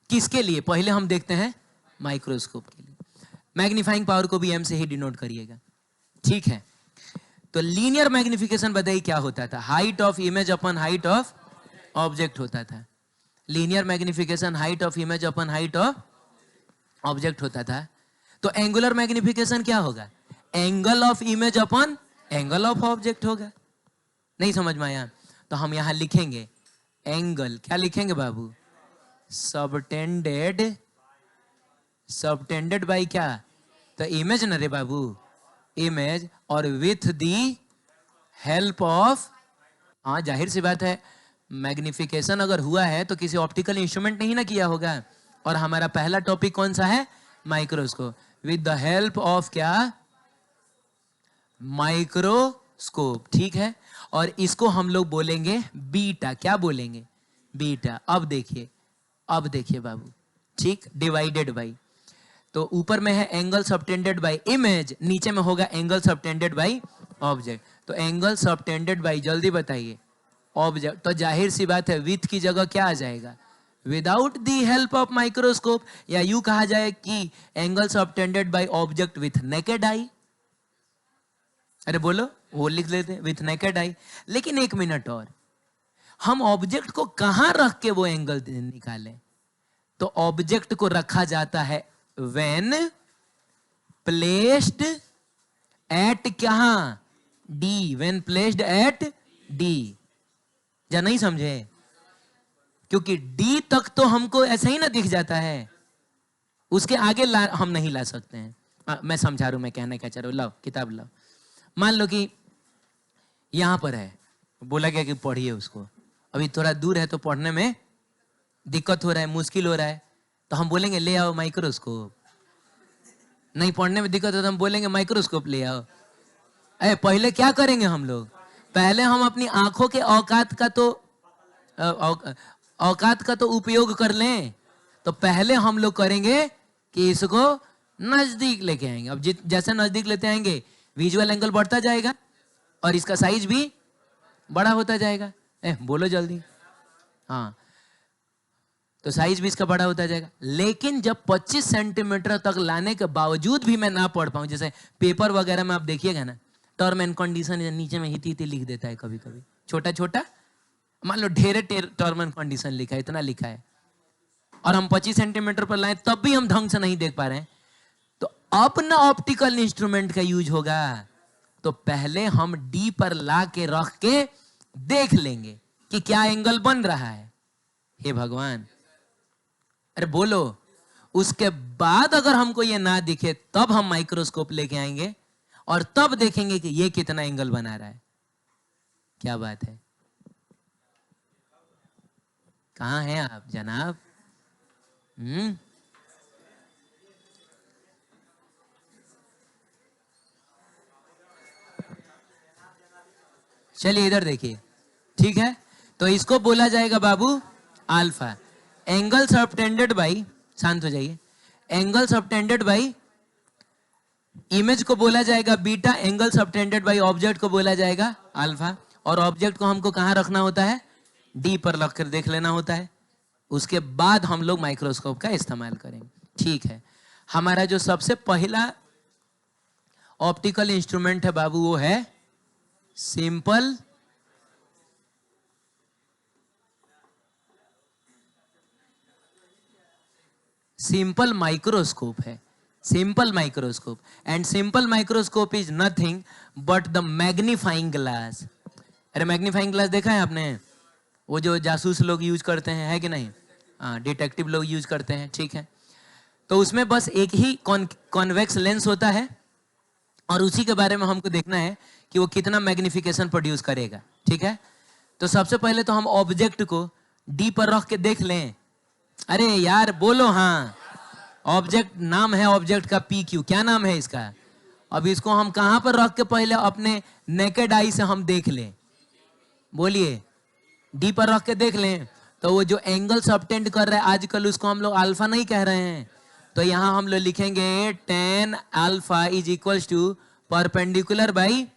किसके लिए? पहले हम देखते हैं माइक्रोस्कोप के लिए। मैग्नीफाइंग पावर को भी एम से ही डिनोट करिएगा, ठीक है? तो लीनियर मैग्निफिकेशन बताइए क्या होता था? Height of image upon height of object होता था। Linear magnification height of image upon height of object होता था। तो एंगुलर मैग्निफिकेशन क्या होगा? Angle of image upon angle of object होगा। नहीं समझ में आया? तो हम यहां लिखेंगे एंगल, क्या लिखेंगे बाबू? सबटेंडेड, सबटेंडेड बाई क्या? तो इमेज न रे बाबू, इमेज, और विथ दी हेल्प ऑफ, हाँ जाहिर सी बात है, मैग्निफिकेशन अगर हुआ है तो किसी ऑप्टिकल इंस्ट्रूमेंट ने ही ना किया होगा। और हमारा पहला टॉपिक कौन सा है? Microscope. With the help of क्या? माइक्रोस्कोप, ठीक है? और इसको हम लोग बोलेंगे बीटा। क्या बोलेंगे? बीटा। अब देखिए, अब देखिए बाबू, ठीक, डिवाइडेड बाई, तो ऊपर में है एंगल सबटेंडेड बाई इमेज, नीचे में होगा एंगल सबटेंडेड बाई ऑब्जेक्ट। तो एंगल सबटेंडेड बाई, जल्दी बताइए, ऑब्जेक्ट। तो जाहिर सी बात है विथ की जगह क्या आ जाएगा? Without the help of microscope, या यूं कहा जाए कि angle subtended by object with naked eye. अरे बोलो, वो लिख लेते विथ नेकेड आई। लेकिन एक मिनट और, हम ऑब्जेक्ट को कहां रख के वो एंगल निकालें? तो ऑब्जेक्ट को रखा जाता है व्हेन प्लेस्ड एट कहां? D. When placed at D. या नहीं समझे? क्योंकि डी तक तो हमको ऐसा ही ना दिख जाता है, उसके आगे हम नहीं ला सकते हैं। मैं समझा रहा हूं, मैं कहने का चाह रहा हूं। लाओ किताब लाओ। मान लो कि यहां पर है, बोला गया कि पढ़िए उसको, अभी थोड़ा दूर है तो पढ़ने में दिक्कत हो रहा है, मुश्किल हो रहा है, तो हम बोलेंगे ले आओ माइक्रोस्कोप। नहीं पढ़ने में दिक्कत हो तो हम बोलेंगे माइक्रोस्कोप ले आओ। अरे पहले क्या करेंगे हम लोग? पहले हम अपनी आंखों के औकात का तो औकात का तो उपयोग कर लें। तो पहले हम लोग करेंगे कि इसको नजदीक लेके आएंगे। अब जैसे नजदीक लेते आएंगे विजुअल एंगल बढ़ता जाएगा और इसका साइज भी बड़ा होता जाएगा। बोलो जल्दी। हाँ, तो साइज भी इसका बड़ा होता जाएगा। लेकिन जब 25 सेंटीमीटर तक लाने के बावजूद भी मैं ना पढ़ पाऊं, जैसे पेपर वगैरह में आप देखिएगा ना, टर्म एंड कंडीशन नीचे में हिती हिती लिख देता है कभी कभी, छोटा छोटा, मान लो ढेरे टर्म एंड कंडीशन लिखा है, इतना लिखा है, और हम 25 सेंटीमीटर पर लाए तब भी हम ढंग से नहीं देख पा रहे हैं। तो अपना ऑप्टिकल इंस्ट्रूमेंट का यूज होगा। तो पहले हम डी पर ला के रख के देख लेंगे कि क्या एंगल बन रहा है। हे भगवान, अरे बोलो। उसके बाद अगर हमको ये ना दिखे तब हम माइक्रोस्कोप लेके आएंगे और तब देखेंगे कि ये कितना एंगल बना रहा है। क्या बात है? कहां हैं आप जनाब? चलिए इधर देखिए, ठीक है? तो इसको बोला जाएगा बाबू अल्फा। एंगल सबटेंडेड बाई, शांत हो जाइए, एंगल सबटेंडेड बाई इमेज को बोला जाएगा beta, angle subtended by object को बोला जाएगा अल्फा। और ऑब्जेक्ट को हमको कहां रखना होता है? डी पर रख कर देख लेना होता है। उसके बाद हम लोग माइक्रोस्कोप का इस्तेमाल करेंगे, ठीक है? हमारा जो सबसे पहला ऑप्टिकल इंस्ट्रूमेंट है बाबू, वो है सिंपल सिंपल माइक्रोस्कोप है। Simple microscope, and simple microscope is nothing but the magnifying glass. अरे मैग्नीफाइंग ग्लास देखा है आपने? वो जो जासूस लोग यूज करते हैं, है कि नहीं? डिटेक्टिव लोग यूज करते हैं, ठीक है? तो उसमें बस एक ही कॉन्वेक्स लेंस होता है और उसी के बारे में हमको देखना है कि वो कितना मैग्निफिकेशन प्रोड्यूस करेगा, ठीक है? तो सबसे पहले तो हम ऑब्जेक्ट को डी पर रख के देख लें। अरे यार बोलो हाँ। ऑब्जेक्ट, नाम है ऑब्जेक्ट का पी क्यू, क्या नाम है इसका? अब इसको हम कहां पर रख के पहले अपने नेकेड आई से हम देख लें? बोलिए। डी पर रख के देख लें। तो वो जो एंगल सबटेंड कर रहा है आजकल, उसको हम लोग अल्फा नहीं कह रहे हैं, तो यहाँ हम लोग लिखेंगे tan alpha is equals to perpendicular by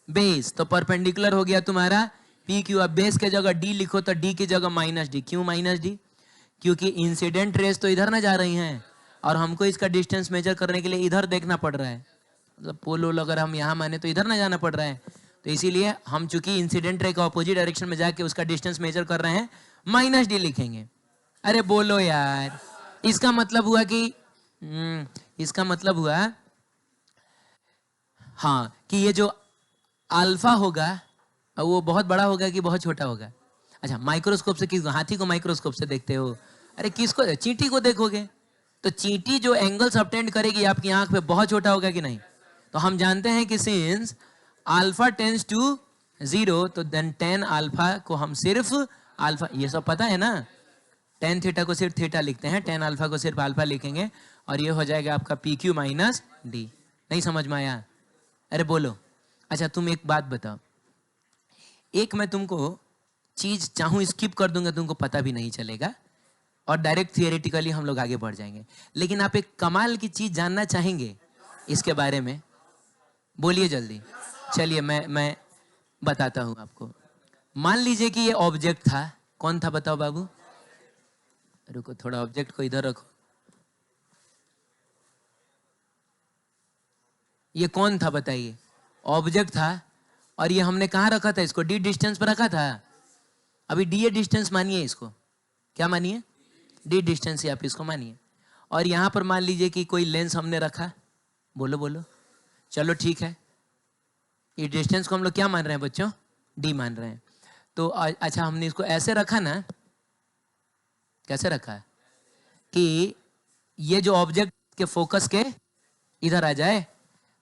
base. तो परपेंडिकुलर हो गया तुम्हारा पी क्यू। अब बेस के जगह डी लिखो तो डी की जगह माइनस डी। क्यों माइनस डी? क्योंकि इंसिडेंट रेस तो इधर ना जा रही हैं और हमको इसका डिस्टेंस मेजर करने के लिए इधर देखना पड़ रहा है। मतलब पोल वोल अगर हम यहाँ माने तो इधर ना जाना पड़ रहा है, तो इसीलिए हम चूंकि इंसिडेंट रे का अपोजिट डायरेक्शन में जाके उसका डिस्टेंस मेजर कर रहे हैं, माइनस डी लिखेंगे। अरे बोलो यार, इसका मतलब हुआ कि इसका मतलब हुआ हाँ कि ये जो अल्फा होगा वो बहुत बड़ा होगा कि बहुत छोटा होगा? अच्छा, माइक्रोस्कोप से किस, हाथी को माइक्रोस्कोप से देखते हो? अरे किसको? चींटी को देखोगे तो चींटी जो एंगल सबटेंड करेगी आपकी आंख पे बहुत छोटा होगा कि नहीं? तो हम जानते हैं कि सिंस अल्फा टेंस टू 0 तो देन tan अल्फा को हम सिर्फ अल्फा, ये सब पता है ना, tan थीटा को सिर्फ थीटा लिखते हैं, tan अल्फा को सिर्फ अल्फा लिखेंगे और ये हो जाएगा आपका पी क्यू माइनस डी। नहीं समझ में आया? अरे बोलो। अच्छा तुम एक बात बताओ, एक मैं तुमको चीज चाहूं स्किप कर दूंगा, तुमको पता भी नहीं चलेगा और डायरेक्ट थियोरेटिकली हम लोग आगे बढ़ जाएंगे। लेकिन आप एक कमाल की चीज जानना चाहेंगे इसके बारे में? बोलिए जल्दी। चलिए मैं बताता हूं आपको। मान लीजिए कि ये ऑब्जेक्ट था। कौन था बताओ बाबू? रुको थोड़ा ऑब्जेक्ट को इधर रखो। ये कौन था बताइए? ऑब्जेक्ट था और ये हमने कहाँ रखा था? इसको डी डिस्टेंस पर रखा था। अभी डी डिस्टेंस मानिए इसको, क्या मानिए? डी डिस्टेंस ही आप इसको मानिए। और यहाँ पर मान लीजिए कि कोई लेंस हमने रखा। बोलो बोलो। चलो ठीक है, ये डिस्टेंस को हम लोग क्या मान रहे हैं बच्चों? डी मान रहे हैं। तो अच्छा हमने इसको ऐसे रखा ना, कैसे रखा है कि ये जो ऑब्जेक्ट के फोकस के इधर आ जाए।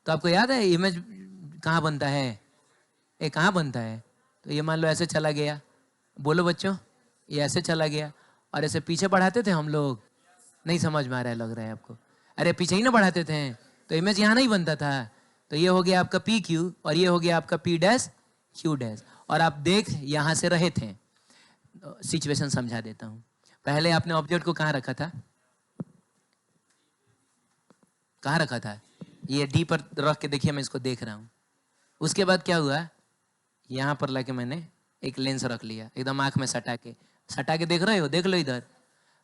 तो आपको याद है इमेज कहाँ बनता है? ये कहाँ बनता है? तो ये मान लो ऐसे चला गया। बोलो बच्चों, ये ऐसे चला गया और ऐसे पीछे बढ़ाते थे हम लोग। नहीं समझ में आ रहा है लग रहा है आपको? अरे पीछे ही ना बढ़ाते थे तो इमेज यहाँ नहीं बनता था। तो ये हो गया आपका पी क्यू और ये हो गया आपका पी डैश क्यू डैश। और आप देख यहाँ से रहे थे। सिचुएशन समझा देता हूँ। पहले आपने ऑब्जेक्ट को कहाँ रखा था? कहाँ रखा था? ये डी पर रख के देखिए, मैं इसको देख रहा हूँ। उसके बाद क्या हुआ? यहाँ पर लाके मैंने एक लेंस रख लिया, एकदम आंख में सटा के देख रहे हो? देख लो इधर,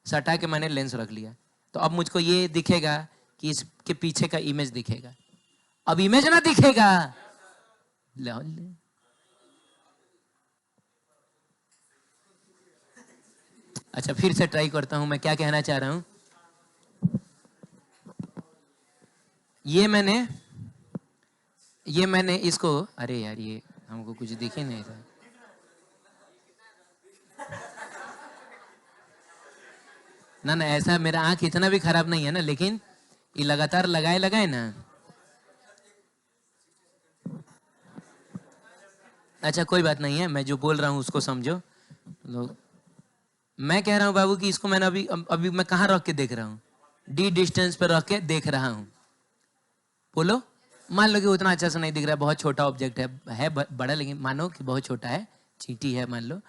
सटा के मैंने लेंस रख लिया। तो अब मुझको ये दिखेगा कि इसके पीछे का इमेज दिखेगा। अब इमेज ना दिखेगा। अच्छा फिर से ट्राई करता हूं, मैं क्या कहना चाह रहा हूं। ये मैंने इसको, अरे यार ये हमको कुछ दिख ही नहीं रहा। ना ना ऐसा मेरा आंख इतना भी खराब नहीं है ना, लेकिन ये लगातार लगाए ना। अच्छा कोई बात नहीं है, मैं जो बोल रहा हूँ उसको समझो लोग। मैं कह रहा हूँ बाबू कि इसको मैंने अभी मैं कहाँ रख के देख रहा हूँ? डी डिस्टेंस पर रख के देख रहा हूँ। बोलो। मान लो कि उतना अच्छा से नहीं दिख रहा है, बहुत छोटा ऑब्जेक्ट है बड़ा, लेकिन मानो कि बहुत छोटा है, चींटी है मान लो।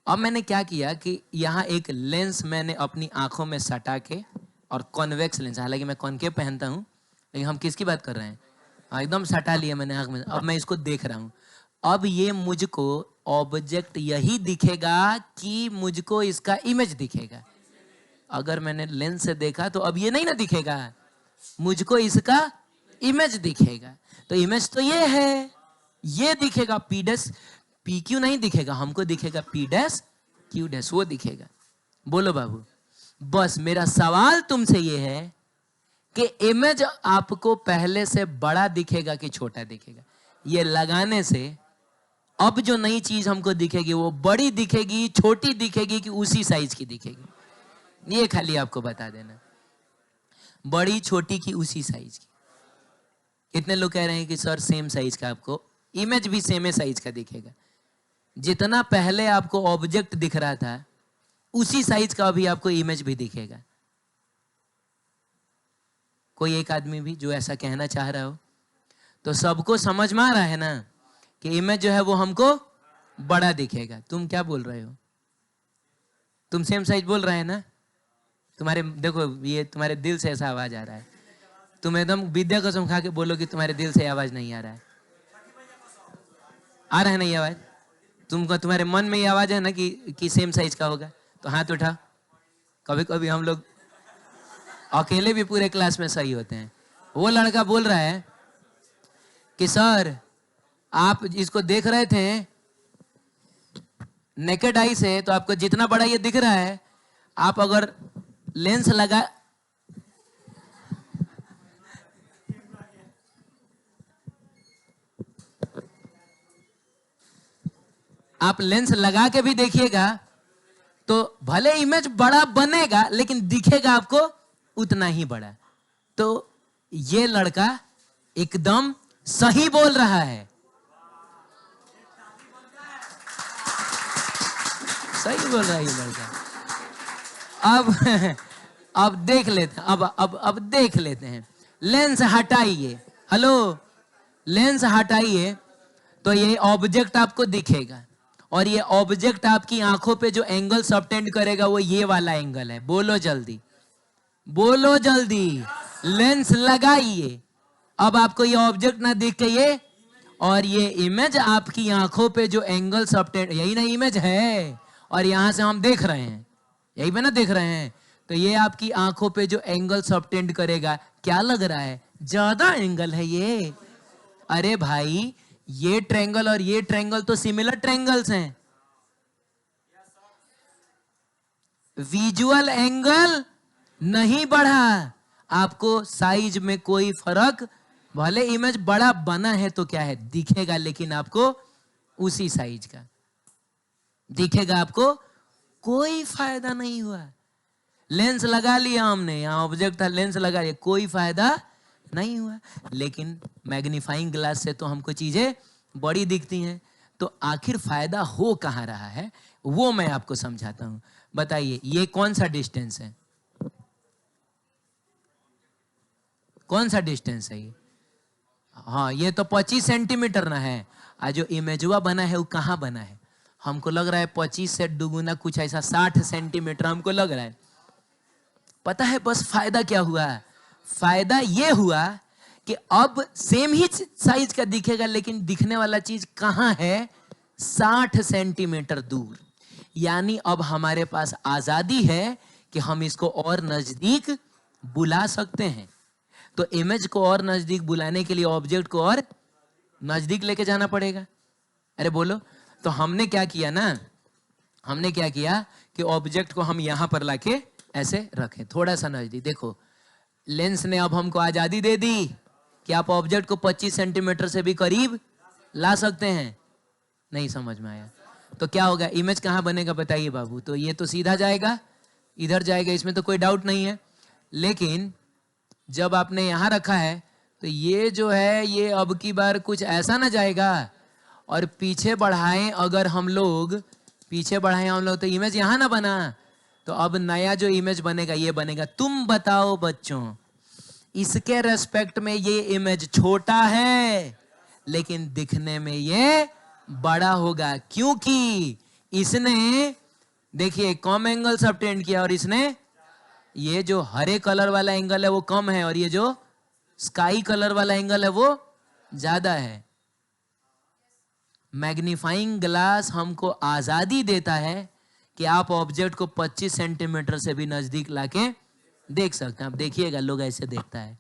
अब मैंने क्या किया कि यहाँ एक लेंस मैंने अपनी आंखों में सटा के, और कॉन्वेक्स लेंस, हालांकि मैं कॉन्केव पहनता हूँ, लेकिन हम किसकी बात कर रहे हैं? एकदम सटा लिया मैंने आंख में। अब मैं इसको देख रहा हूँ। अब ये मुझको ऑब्जेक्ट यही दिखेगा कि मुझको इसका इमेज दिखेगा? अगर मैंने लेंस से देखा तो अब ये नहीं ना दिखेगा, मुझको इसका इमेज दिखेगा। तो इमेज तो ये है, ये दिखेगा पी डैश पी क्यू नहीं दिखेगा, हमको दिखेगा पी डैश क्यू डैश, वो दिखेगा। बोलो बाबू। बस मेरा सवाल तुमसे ये है कि इमेज आपको पहले से बड़ा दिखेगा कि छोटा दिखेगा? ये लगाने से अब जो नई चीज हमको दिखेगी वो बड़ी दिखेगी, छोटी दिखेगी कि उसी साइज की दिखेगी? ये खाली आपको बता देना, बड़ी छोटी की उसी साइज की। कितने लोग कह रहे हैं कि सर सेम साइज का, आपको इमेज भी सेम साइज का दिखेगा? जितना पहले आपको ऑब्जेक्ट दिख रहा था उसी साइज का अभी आपको इमेज भी दिखेगा। कोई एक आदमी भी जो ऐसा कहना चाह रहा हो? तो सबको समझ में आ रहा है ना कि इमेज जो है वो हमको बड़ा दिखेगा। तुम क्या बोल रहे हो? तुम सेम साइज बोल रहे हैं ना? तुम्हारे देखो ये तुम्हारे दिल से ऐसा आवाज आ रहा है, तुम एकदम विद्या कसम खा के बोलो कि तुम्हारे दिल से आवाज नहीं आ रहा है। आ रहा है नहीं आवाज? तुमको तुम्हारे मन में ये आवाज है ना कि सेम साइज का होगा, तो हाथ उठा। कभी कभी हम लोग अकेले भी पूरे क्लास में सही होते हैं। वो लड़का बोल रहा है कि सर आप इसको देख रहे थे नेकेड आई से, तो आपको जितना बड़ा ये दिख रहा है, आप अगर लेंस लगा आप लेंस लगा के भी देखिएगा तो भले इमेज बड़ा बनेगा लेकिन दिखेगा आपको उतना ही बड़ा। तो ये लड़का एकदम सही बोल रहा है, सही बोल रहा है ये लड़का। अब देख लेते हैं, अब देख लेते हैं। लेंस हटाइए, हेलो लेंस हटाइए तो ये ऑब्जेक्ट आपको दिखेगा, और ये ऑब्जेक्ट आपकी आंखों पे जो एंगल सबटेंड करेगा वो ये वाला एंगल है। बोलो जल्दी, बोलो जल्दी, लेंस लगाइए। अब आपको ये ऑब्जेक्ट ना दिख के ये, और ये इमेज आपकी आंखों पे जो एंगल सबटेंड, यही ना इमेज है, और यहां से हम देख रहे हैं, यही पे ना देख रहे हैं, तो ये आपकी आंखों पे जो एंगल सबटेंड करेगा, क्या लग रहा है ज्यादा एंगल है ये। अरे भाई ये ट्रायंगल और ये ट्रायंगल तो सिमिलर ट्रायंगल्स हैं, विजुअल एंगल नहीं बढ़ा, आपको साइज में कोई फर्क, भले इमेज बड़ा बना है तो क्या है दिखेगा, लेकिन आपको उसी साइज का दिखेगा, आपको कोई फायदा नहीं हुआ। लेंस लगा लिया हमने, यहां ऑब्जेक्ट था, लेंस लगा लिया, कोई फायदा नहीं हुआ। लेकिन मैग्नीफाइंग ग्लास से तो हमको चीजें बड़ी दिखती हैं, तो आखिर फायदा हो कहां रहा है वो मैं आपको समझाता हूं। बताइए ये कौन सा डिस्टेंस है, कौन सा डिस्टेंस है ये? हाँ ये तो 25 सेंटीमीटर ना है। आज जो इमेजुआ बना है वो कहाँ बना है? हमको लग रहा है 25 से दुगुना कुछ ऐसा 60 सेंटीमीटर हमको लग रहा है। पता है बस फायदा क्या हुआ? फायदा ये हुआ कि अब सेम ही साइज का दिखेगा, लेकिन दिखने वाला चीज कहाँ है? 60 सेंटीमीटर दूर। यानी अब हमारे पास आजादी है कि हम इसको और नजदीक बुला सकते हैं। तो इमेज को और नजदीक बुलाने के लिए ऑब्जेक्ट को और नजदीक लेके जाना पड़ेगा। अरे बोलो, तो हमने क्या किया ना, हमने क्या किया कि ऑब्जेक्ट को हम यहां पर लाके ऐसे रखें थोड़ा सा नजदीक। देखो लेंस ने अब हमको आजादी दे दी कि आप ऑब्जेक्ट को 25 सेंटीमीटर से भी करीब ला सकते हैं। नहीं समझ में आया तो क्या होगा? इमेज कहां बनेगा बताइए बाबू? तो ये तो सीधा जाएगा, इधर जाएगा, इसमें तो कोई डाउट नहीं है। लेकिन जब आपने यहां रखा है तो ये जो है ये अब की बार कुछ ऐसा ना जाएगा, और पीछे बढ़ाएं अगर हम लोग, पीछे बढ़ाएं हम लोग तो इमेज यहां ना बना, तो अब नया जो इमेज बनेगा ये बनेगा। तुम बताओ बच्चों, इसके रेस्पेक्ट में ये इमेज छोटा है लेकिन दिखने में ये बड़ा होगा, क्योंकि इसने देखिए कम एंगल सबटेंड किया, और इसने ये जो हरे कलर वाला एंगल है वो कम है, और ये जो स्काई कलर वाला एंगल है वो ज्यादा है। मैग्नीफाइंग ग्लास हमको आजादी देता है कि आप ऑब्जेक्ट को 25 सेंटीमीटर से भी नजदीक लाके देख सकते हैं। आप देखिएगा लोग ऐसे देखता है,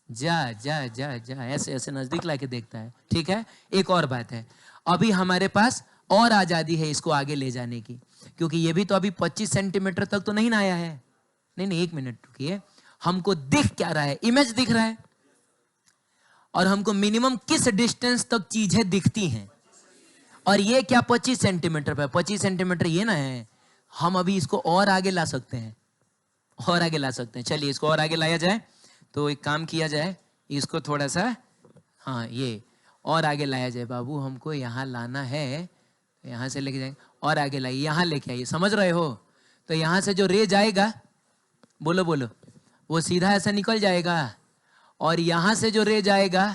जा जा जा जा ऐसे ऐसे नजदीक लाके देखता है। ठीक है, एक और बात है, अभी हमारे पास और आजादी है इसको आगे ले जाने की, क्योंकि ये भी तो अभी 25 सेंटीमीटर तक तो नहीं ना आया है। नहीं एक मिनट रुकिए, हमको दिख क्या रहा है? इमेज दिख रहा है, और हमको मिनिमम किस डिस्टेंस तक चीजें दिखती हैं, और ये क्या 25 सेंटीमीटर पे? 25 सेंटीमीटर ये ना है। हम अभी इसको और आगे ला सकते हैं, और आगे ला सकते हैं। चलिए इसको और आगे लाया जाए, तो एक काम किया जाए, इसको थोड़ा सा, हाँ ये और आगे लाया जाए। बाबू हमको यहाँ लाना है, यहाँ से लेके जाएंगे और आगे लाइए, यहाँ लेके आइए, समझ रहे हो? तो यहाँ से जो रे जाएगा, बोलो बोलो, वो सीधा ऐसा निकल जाएगा, और यहां से जो रे जाएगा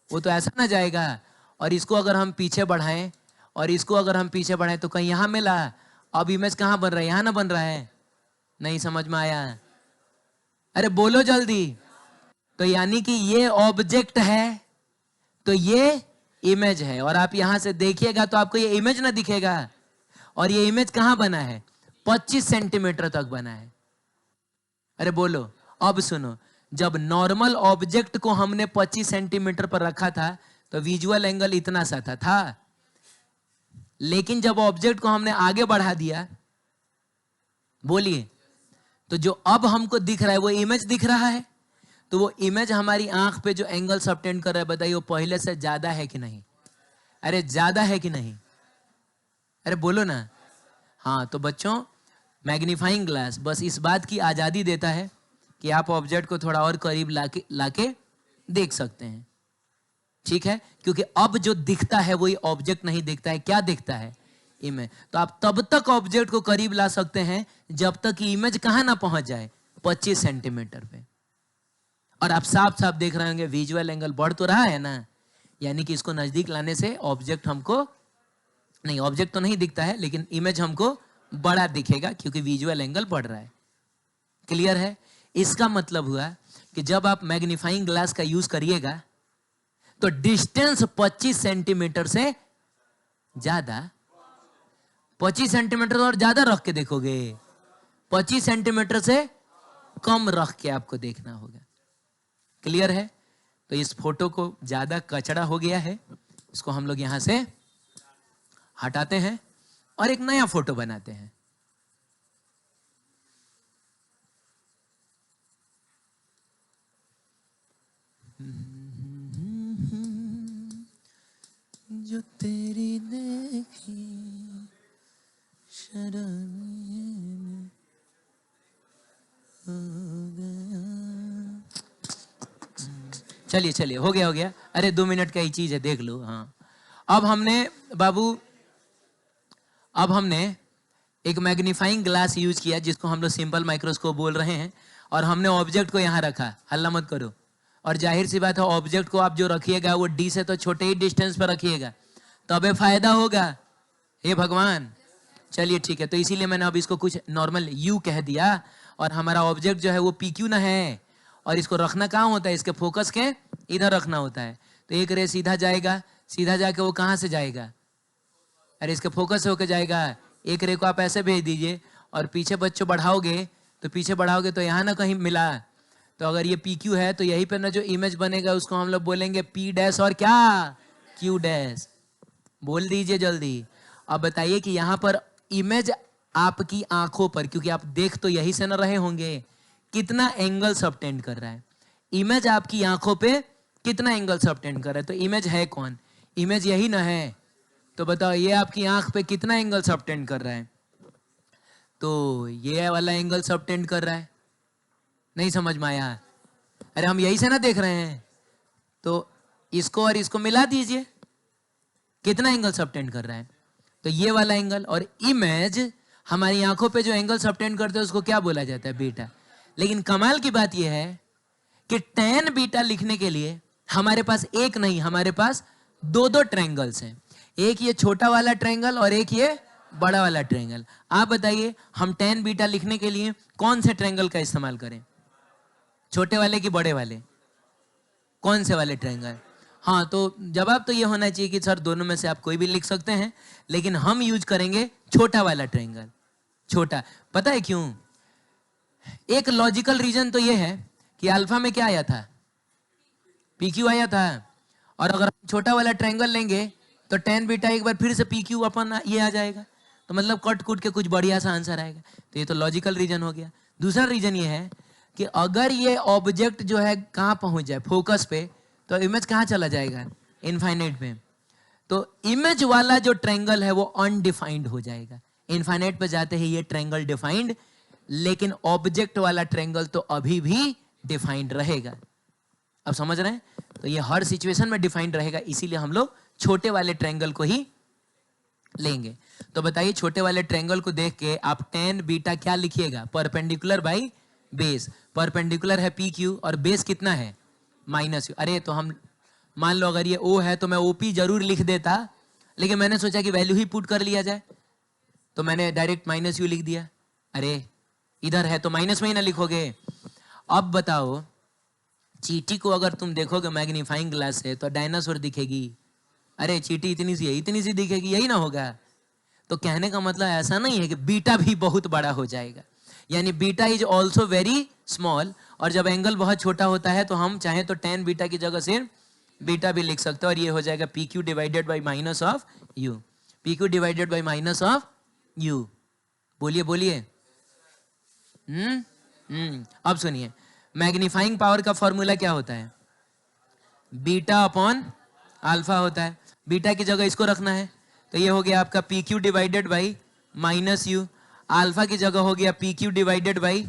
वो तो ऐसा ना जाएगा। और इसको अगर हम पीछे बढ़ाएं, और इसको अगर हम पीछे बढ़ाएं तो कहीं यहां मिला, अब इमेज कहां बन रहा है? यहां ना बन रहा है, नहीं समझ में आया? अरे बोलो जल्दी। तो यानी कि ये ऑब्जेक्ट है, तो ये इमेज है, और आप यहां से देखिएगा तो आपको ये इमेज ना दिखेगा। और ये इमेज कहां बना है? 25 सेंटीमीटर तक बना है। अरे बोलो। अब सुनो, जब नॉर्मल ऑब्जेक्ट को हमने 25 सेंटीमीटर पर रखा था तो विजुअल एंगल इतना सा था। लेकिन जब ऑब्जेक्ट को हमने आगे बढ़ा दिया, बोलिए, तो जो अब हमको दिख रहा है वो इमेज दिख रहा है। तो वो इमेज हमारी आंख पे जो एंगल सबटेंड कर रहा है, बताइए वो पहले से ज्यादा है कि नहीं? अरे ज्यादा है कि नहीं? अरे बोलो ना। हाँ, तो बच्चों, मैग्नीफाइंग ग्लास बस इस बात की आजादी देता है कि आप ऑब्जेक्ट को थोड़ा और करीब लाके देख सकते हैं। ठीक है, क्योंकि अब जो दिखता है वही ऑब्जेक्ट नहीं दिखता है। क्या दिखता है? इमेज। तो आप तब तक ऑब्जेक्ट को करीब ला सकते हैं जब तक कि इमेज कहां ना पहुंच जाए, 25 सेंटीमीटर पे। और आप साफ साफ देख रहे होंगे विजुअल एंगल बढ़ तो रहा है ना, यानी कि इसको नजदीक लाने से ऑब्जेक्ट हमको नहीं, ऑब्जेक्ट तो नहीं दिखता है लेकिन इमेज हमको बड़ा दिखेगा क्योंकि विजुअल एंगल बढ़ रहा है। क्लियर है? इसका मतलब हुआ कि जब आप मैग्नीफाइंग ग्लास का यूज करिएगा तो डिस्टेंस 25 सेंटीमीटर से ज्यादा, 25 सेंटीमीटर और ज्यादा रख के देखोगे, 25 सेंटीमीटर से कम रख के आपको देखना होगा। क्लियर है? तो इस फोटो को ज्यादा कचड़ा हो गया है, इसको हम लोग यहां से हटाते हैं और एक नया फोटो बनाते हैं। जो तेरी देखी शराबी में हो गया। चलिए चलिए, हो गया हो गया। अरे 2 मिनट का ही चीज है, देख लो। हाँ, अब हमने बाबू, अब हमने एक मैग्नीफाइंग ग्लास यूज किया जिसको हम लोग सिंपल माइक्रोस्कोप बोल रहे हैं, और हमने ऑब्जेक्ट को यहां रखा। हल्ला मत करो। और जाहिर सी बात है, ऑब्जेक्ट को आप जो रखिएगा वो डी से तो छोटे ही डिस्टेंस पर रखिएगा, तबे फायदा होगा। हे भगवान। चलिए ठीक है, तो इसीलिए मैंने अब इसको कुछ नॉर्मल यू कह दिया, और हमारा ऑब्जेक्ट जो है वो पी क्यू ना है, और इसको रखना कहाँ होता है? इसके फोकस के इधर रखना होता है। तो एक रे सीधा जाएगा, सीधा जाके वो कहाँ से जाएगा? अरे इसके फोकस से होकर जाएगा। एक रे को आप ऐसे भेज दीजिए और पीछे बच्चों बढ़ाओगे, तो पीछे बढ़ाओगे तो यहाँ ना कहीं मिला। तो अगर ये पी क्यू है तो यही पे ना जो इमेज बनेगा उसको हम लोग बोलेंगे पी डैश और क्या? Q dash. बोल दीजिए जल्दी। अब बताइए कि यहाँ पर इमेज आपकी आंखों पर, क्योंकि आप देख तो यही से ना रहे होंगे, कितना एंगल सबटेंड कर रहा है? इमेज आपकी आंखों पे कितना एंगल सबटेंड कर रहा है? तो इमेज है कौन? इमेज यही ना है। तो बताओ ये आपकी आंख पे कितना एंगल सबटेंड कर रहा है? तो ये वाला एंगल सबटेंड कर रहा है। नहीं समझ में आया? अरे हम यही से ना देख रहे हैं, तो इसको और इसको मिला दीजिए, कितना एंगल सबटेंड कर रहा है? तो ये वाला एंगल। और इमेज हमारी आंखों पे जो एंगल सबटेंड करते हैं उसको क्या बोला जाता है? बीटा। लेकिन कमाल की बात यह है कि tan बीटा लिखने के लिए हमारे पास एक नहीं, हमारे पास दो दो ट्रायंगल्स हैं। एक ये छोटा वाला ट्रायंगल और एक ये बड़ा वाला ट्रायंगल। आप बताइए हम tan बीटा लिखने के लिए कौन से ट्रायंगल का इस्तेमाल करें? छोटे वाले कि बड़े वाले? कौन से वाले ट्रायंगल? हाँ, तो जवाब तो ये होना चाहिए कि सर दोनों में से आप कोई भी लिख सकते हैं, लेकिन हम यूज करेंगे छोटा वाला ट्रायंगल। छोटा, पता है क्यों? एक लॉजिकल रीजन तो ये है कि अल्फा में क्या आया था? पी क्यू आया था। और अगर हम छोटा वाला ट्रायंगल लेंगे तो tan बीटा एक बार फिर से पी क्यू अपन ये आ जाएगा, तो मतलब कट कुट के कुछ बढ़िया सा आंसर आएगा। तो ये तो लॉजिकल रीजन हो गया। दूसरा रीजन ये है कि अगर ये ऑब्जेक्ट जो है कहाँ पहुंच जाए? फोकस पे, तो इमेज कहाँ चला जाएगा? इनफाइनाइट में। तो इमेज वाला जो ट्रायंगल है वो अनडिफाइंड हो जाएगा। इनफाइनाइट पे जाते ही ये ट्रायंगल डिफाइंड, लेकिन ऑब्जेक्ट वाला ट्रायंगल तो अभी भी डिफाइंड रहेगा। अब समझ रहे हैं? तो ये हर सिचुएशन में डिफाइंड रहेगा, इसीलिए हम लोग छोटे वाले ट्रायंगल को ही लेंगे। तो बताइए छोटे वाले ट्रायंगल को देख के आप tan बीटा क्या लिखिएगा? Perpendicular by base. परपेंडिकुलर है पी क्यू और बेस कितना है? Minus you. अरे तो हम मान लो अगर ये ओ है तो मैं ओपी जरूर लिख देता, लेकिन मैंने सोचा कि वैल्यू ही पुट कर लिया जाए, तो मैंने डायरेक्ट माइनस यू लिख दिया। अरे इधर है तो माइनस में ही ना लिखोगे। अब बताओ, चींटी को अगर तुम देखोगे मैग्नीफाइंग ग्लास से तो डायनासोर दिखेगी? अरे चींटी इतनी सी है, इतनी सी दिखेगी, यही ना होगा। तो कहने का मतलब ऐसा नहीं है कि बीटा भी बहुत बड़ा हो जाएगा, यानी beta is also very small. और जब एंगल बहुत छोटा होता है तो हम चाहे तो टेन बीटा की जगह सिर्फ बीटा भी लिख सकते हैं, और ये हो जाएगा P Q divided by minus of you. P Q divided by minus of you. बोलिए बोलिए। अब सुनिए, मैग्नीफाइंग पावर का फॉर्मूला क्या होता है? बीटा अपॉन अल्फा होता है। बीटा की जगह इसको रखना है, तो ये हो गया आपका P Q divided by minus you. Alpha की जगह हो गया P Q divided by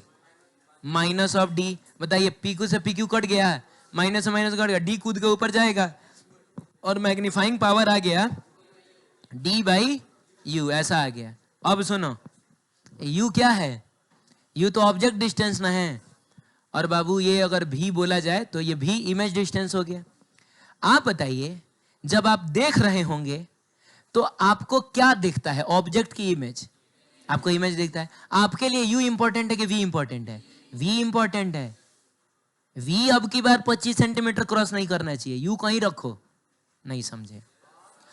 minus of D. बताइए, पी क्यू से पी क्यू कट गया, माइनस से माइनस कट गया, डी कूद के ऊपर जाएगा, और मैग्नीफाइंग पावर आ गया डी बाई यू, ऐसा आ गया। अब सुनो, यू क्या है? यू तो ऑब्जेक्ट डिस्टेंस ना है, और बाबू ये अगर भी बोला जाए तो ये भी इमेज डिस्टेंस हो गया। आप बताइए, जब आप देख रहे होंगे तो आपको क्या दिखता है? ऑब्जेक्ट की इमेज, आपको इमेज दिखता है। आपके लिए यू इंपॉर्टेंट है कि वी इंपॉर्टेंट है? वी इंपॉर्टेंट है। वी अब की बार 25 सेंटीमीटर क्रॉस नहीं करना चाहिए, यू कहीं रखो। नहीं समझे?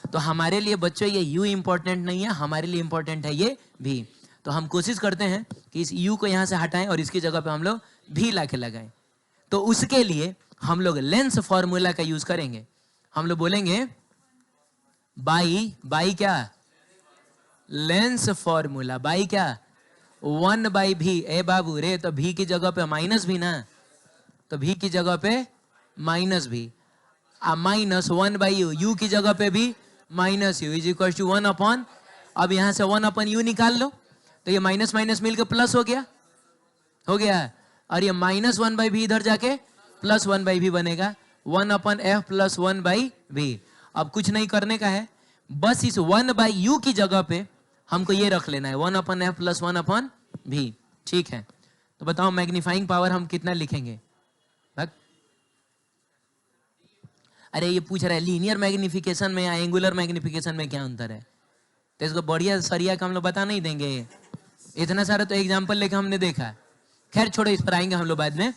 तो हमारे लिए बच्चों ये यू इंपॉर्टेंट नहीं है, हमारे लिए इंपॉर्टेंट है ये भी। तो हम कोशिश करते हैं कि इस यू को यहां से हटाएं और इसकी जगह पे हम लोग भी लाके लगाएं। तो उसके लिए हम लोग लेंस फॉर्मूला का यूज करेंगे। हम लोग बोलेंगे बाई क्या? Lens formula. बाई क्या? 1 बाई भी। ए बाबू रे, तो भी की जगह पे माइनस भी ना, तो भी की जगह पे माइनस भी, माइनस 1 बाई यू, यू की जगह पे भी minus u is equal to 1 upon, अब यहां से 1 अपॉन यू निकाल लो, तो ये माइनस माइनस मिलकर प्लस हो गया, हो गया। और ये माइनस 1 बाई भी इधर जाके प्लस 1 बाई भी बनेगा, 1 अपॉन एफ प्लस 1 बाई भी। अब कुछ नहीं करने का है, बस इस 1 बाई यू की जगह पे हमको ये रख लेना है, 1 अपॉन एफ प्लस 1 अपॉन भी। ठीक है, तो बताओ मैग्नीफाइंग पावर हम कितना लिखेंगे? अरे ये पूछ रहा है लीनियर मैग्निफिकेशन में या एंगुलर मैग्निफिकेशन में क्या अंतर है? तो इसको बढ़िया सरिया का हम लोग बता नहीं देंगे, इतना सारा तो एग्जाम्पल लेके हमने देखा। खैर छोड़ो, इस पर आएंगे हम लोग बाद में,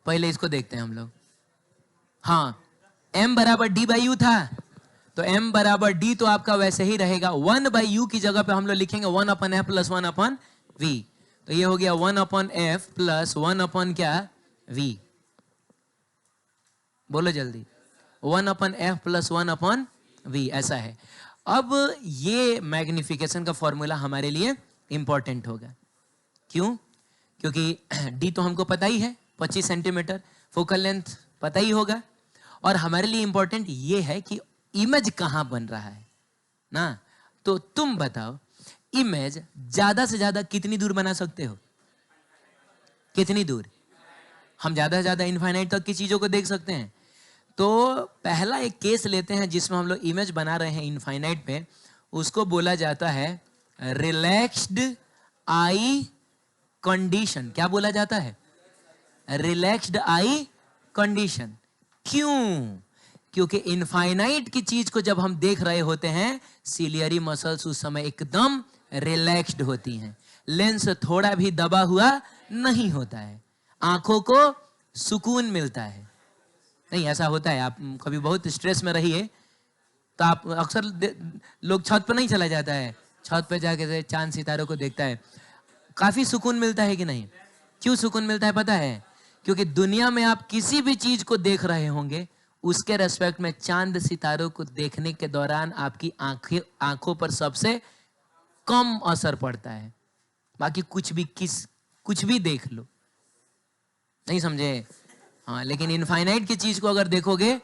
पहले इसको देखते हैं हम लोग। हाँ, m बराबर d बाई यू था, तो m बराबर d तो आपका वैसे ही रहेगा। 1 बाई यू की जगह पे हम लोग लिखेंगे 1 upon f plus 1 upon v, तो ये हो गया 1 अपॉन एफ प्लस 1 अपॉन क्या? v। बोलो जल्दी, 1 upon f plus 1 upon v, ऐसा है। अब ये मैग्निफिकेशन का फॉर्मूला हमारे लिए इंपॉर्टेंट होगा। क्यों? क्योंकि d तो हमको पता ही है 25 सेंटीमीटर, फोकल लेंथ पता ही होगा, और हमारे लिए इंपॉर्टेंट ये है कि इमेज कहां बन रहा है ना। तो तुम बताओ, इमेज ज्यादा से ज्यादा कितनी दूर बना सकते हो? कितनी दूर? हम ज्यादा से ज्यादा इनफाइनाइट तक की चीजों को देख सकते हैं। तो पहला एक केस लेते हैं जिसमें हम लोग इमेज बना रहे हैं इनफाइनाइट पे, उसको बोला जाता है रिलैक्स्ड आई कंडीशन। क्या बोला जाता है? रिलैक्स्ड आई कंडीशन। क्यों? क्योंकि इनफाइनाइट की चीज को जब हम देख रहे होते हैं, सिलियरी मसल्स उस समय एकदम रिलैक्स्ड होती हैं, लेंस थोड़ा भी दबा हुआ नहीं होता है, आंखों को सुकून मिलता है। नहीं, ऐसा होता है, आप कभी बहुत स्ट्रेस में रहिए तो आप अक्सर लोग छत पर नहीं चला जाता है, छत पे जाके चांद सितारों को देखता है, काफी सुकून मिलता है कि नहीं? क्यों सुकून मिलता है पता है? क्योंकि दुनिया में आप किसी भी चीज को देख रहे होंगे, उसके रेस्पेक्ट में चांद सितारों को देखने के दौरान आपकी आंखों पर सबसे कम असर पड़ता है। बाकी कुछ भी देख लो, नहीं समझे? हाँ, लेकिन इनफाइनाइट की चीज को अगर देखोगे,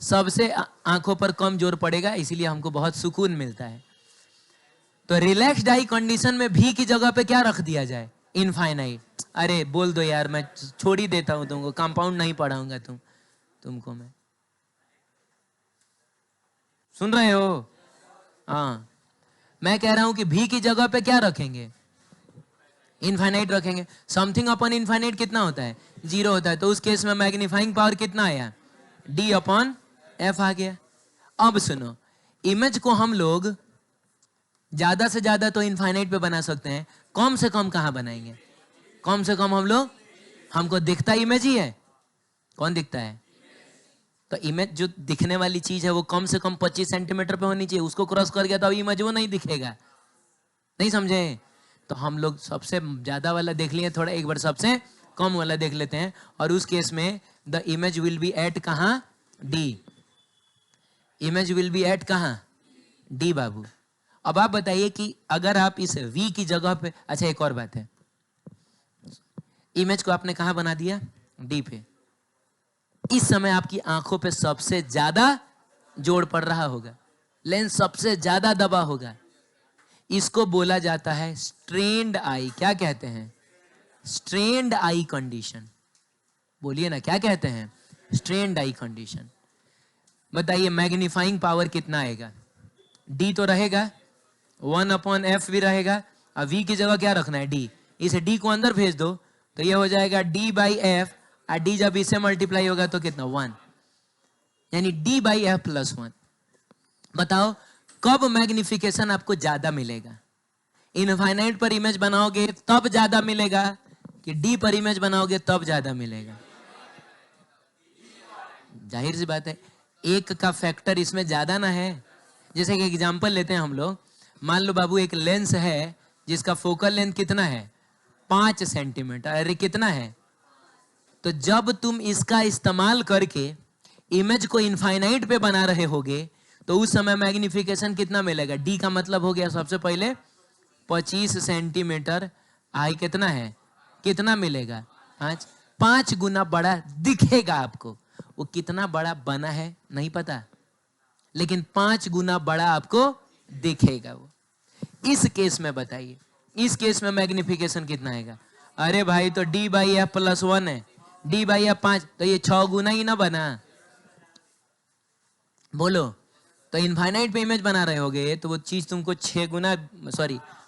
सबसे आंखों पर कम जोर पड़ेगा, इसीलिए हमको बहुत सुकून मिलता है। तो रिलैक्स्ड आई कंडीशन में भी की जगह पे क्या रख दिया जाए? इनफाइनाइट। अरे बोल दो यार, मैं छोड़ ही देता हूं तुमको, कंपाउंड नहीं पढ़ाऊंगा तुमको मैं। सुन रहे हो? हाँ, मैं कह रहा हूं कि भी की जगह पे क्या रखेंगे? इनफाइनाइट रखेंगे। समथिंग अपॉन इनफाइनाइट कितना होता है? 0 होता है। तो उस केस में मैग्नीफाइंग पावर कितना आया? d अपॉन एफ आ गया। अब सुनो, इमेज को हम लोग ज्यादा से ज्यादा तो इनफाइनाइट पे बना सकते हैं, कम से कम कहाँ बनाएंगे? कम से कम हम लोग, हमको दिखता इमेज ही है। कौन दिखता है? तो इमेज जो दिखने वाली चीज है वो कम से कम 25 सेंटीमीटर पे होनी चाहिए। उसको क्रॉस कर गया तो अब इमेज वो नहीं दिखेगा। नहीं समझे? तो हम लोग सबसे ज्यादा वाला देख लिए, थोड़ा एक बार सबसे कम वाला देख लेते हैं। और उस केस में the image will be at कहाँ? D. Image will be at कहाँ? डी बाबू। अब आप बताइए कि अगर आप इस वी की जगह पे, अच्छा एक और बात है, इमेज को आपने कहाँ बना दिया? डी पे। इस समय आपकी आंखों पे सबसे ज्यादा जोर पड़ रहा होगा, लेंस सबसे ज्यादा दबा होगा। इसको बोला जाता है स्ट्रेन्ड आई। क्या कहते हैं? स्ट्रेन्ड आई कंडीशन। बोलिए ना, क्या कहते हैं? स्ट्रेन्ड आई कंडीशन। बताइए मैग्नीफाइंग पावर कितना आएगा? डी तो रहेगा, 1/f भी रहेगा, अब वी की जगह क्या रखना है? डी। इसे डी को अंदर भेज दो तो ये हो जाएगा d/f, और डी जब इससे मल्टीप्लाई होगा तो कितना? 1, यानी d/f+1। बताओ कब मैग्निफिकेशन आपको ज्यादा मिलेगा? इनफाइनाइट पर इमेज बनाओगे तब ज्यादा मिलेगा कि डी पर इमेज बनाओगे तब ज्यादा मिलेगा? जाहिर सी बात है, एक का फैक्टर इसमें ज्यादा ना है। जैसे कि एग्जांपल लेते हैं हम लोग, मान लो बाबू एक लेंस है जिसका फोकल लेंथ कितना है? 5 सेंटीमीटर। अरे कितना है? तो जब तुम इसका इस्तेमाल करके इमेज को इनफाइनाइट पे बना रहे होगे तो उस समय मैग्निफिकेशन कितना मिलेगा? डी का मतलब हो गया सबसे पहले 25 सेंटीमीटर। आई कितना है? कितना मिलेगा? 5। 5 गुना बड़ा दिखेगा आपको। वो कितना बड़ा बना है नहीं पता, लेकिन 5 गुना बड़ा आपको दिखेगा वो। इस केस में बताइए, इस केस में मैग्निफिकेशन कितना आएगा? अरे भाई तो d/f+1 है, d/f 5, तो ये 6 गुना ही ना बना। बोलो, तो इनफाइनाइट पे इमेज बना रहे होगे तो वो चीज तुमको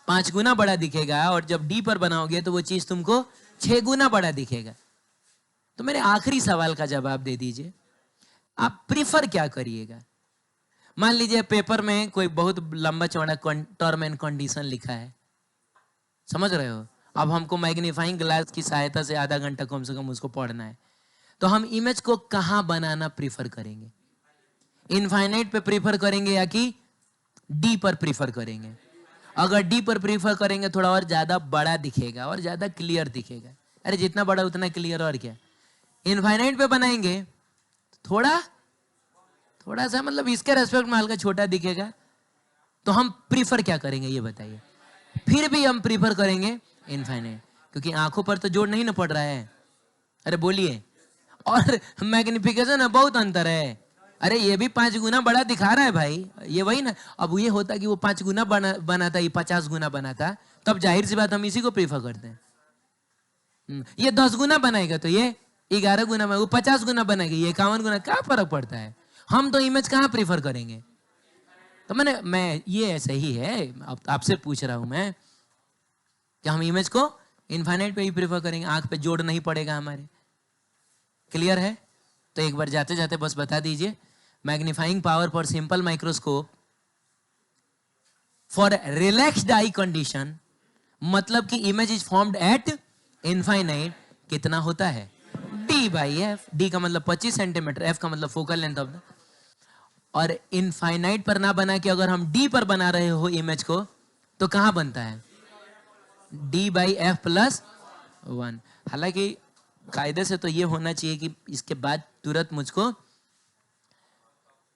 5 गुना बड़ा दिखेगा, और जब डी पर बनाओगे तो वो चीज तुमको 6 गुना बड़ा दिखेगा। तो मेरे आखिरी सवाल का जवाब दे दीजिए, आप प्रीफर क्या करिएगा? मान लीजिए पेपर में कोई बहुत लंबा चौड़ा टर्म एंड कंडीशन लिखा है, समझ रहे हो? अब हमको मैग्नीफाइंग ग्लास की सहायता से आधा घंटा कम से कम उसको पढ़ना है, तो हम इमेज को कहां बनाना प्रीफर करेंगे? इनफाइनाइट पे प्रीफर करेंगे या कि डी पर प्रीफर करेंगे? अगर डी पर प्रीफर करेंगे थोड़ा और ज्यादा बड़ा दिखेगा और ज्यादा क्लियर दिखेगा। अरे जितना बड़ा उतना क्लियर, और क्या। इनफाइनाइट पे बनाएंगे थोड़ा सा मतलब इसके रेस्पेक्ट में हल्का छोटा दिखेगा। तो हम प्रीफर क्या करेंगे ये बताइए? फिर भी हम प्रीफर करेंगे इनफाइनाइट, क्योंकि आंखों पर तो जोर नहीं ना पड़ रहा है। अरे बोलिए, और मैग्निफिकेशन में बहुत अंतर है। अरे ये भी 5 गुना बड़ा दिखा रहा है भाई, ये वही ना। अब ये होता कि वो 5 गुना बनाता, ये 50 गुना बनाता, तब जाहिर सी बात हम इसी को प्रीफर करते हैं। ये 10 गुना बनाएगा तो ये 11 गुना, वो 50 गुना बनाएगा, ये 51 गुना, क्या फर्क पड़ता है? हम तो इमेज कहाँ प्रीफर करेंगे? तो मैं ये ऐसे ही है, आपसे पूछ रहा हूं मैं कि हम इमेज को इनफाइनाइट पे ही प्रीफर करेंगे, आंख पे जोड़ नहीं पड़ेगा हमारे। क्लियर है? तो एक बार जाते जाते बस बता दीजिए, magnifying power for simple microscope for relaxed I condition, मतलब कि image is formed at infinite, कितना होता है? d/f। d का मतलब 25 सेंटीमीटर, f का मतलब फोकल लेंथ ऑफ द। और इनफाइनाइट पर ना बना के अगर हम d पर बना रहे हो इमेज को, तो कहां बनता है? d/f+1। हालांकि कायदे से तो ये होना चाहिए कि इसके बाद तुरंत मुझको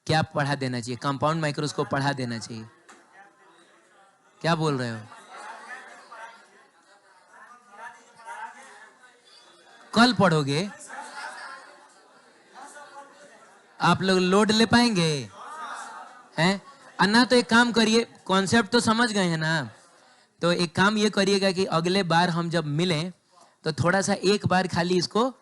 क्या पढ़ा देना चाहिए? कंपाउंड माइक्रोस्कोप पढ़ा देना चाहिए। क्या बोल रहे हो? कल पढ़ोगे? आप लोग लोड ले पाएंगे? हैं? अन्ना तो एक काम करिए, कॉन्सेप्ट तो समझ गए हैं ना? तो एक काम ये करिएगा कि अगले बार हम जब मिलें तो थोड़ा सा एक बार खाली इसको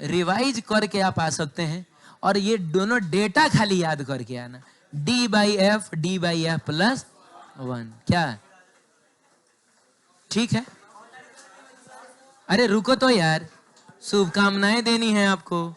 रिवाइज करके आप आ सकते हैं, और ये दोनों डेटा खाली याद करके आना। d/f+1 क्या? ठीक है? अरे रुको तो यार, शुभकामनाएं देनी है आपको।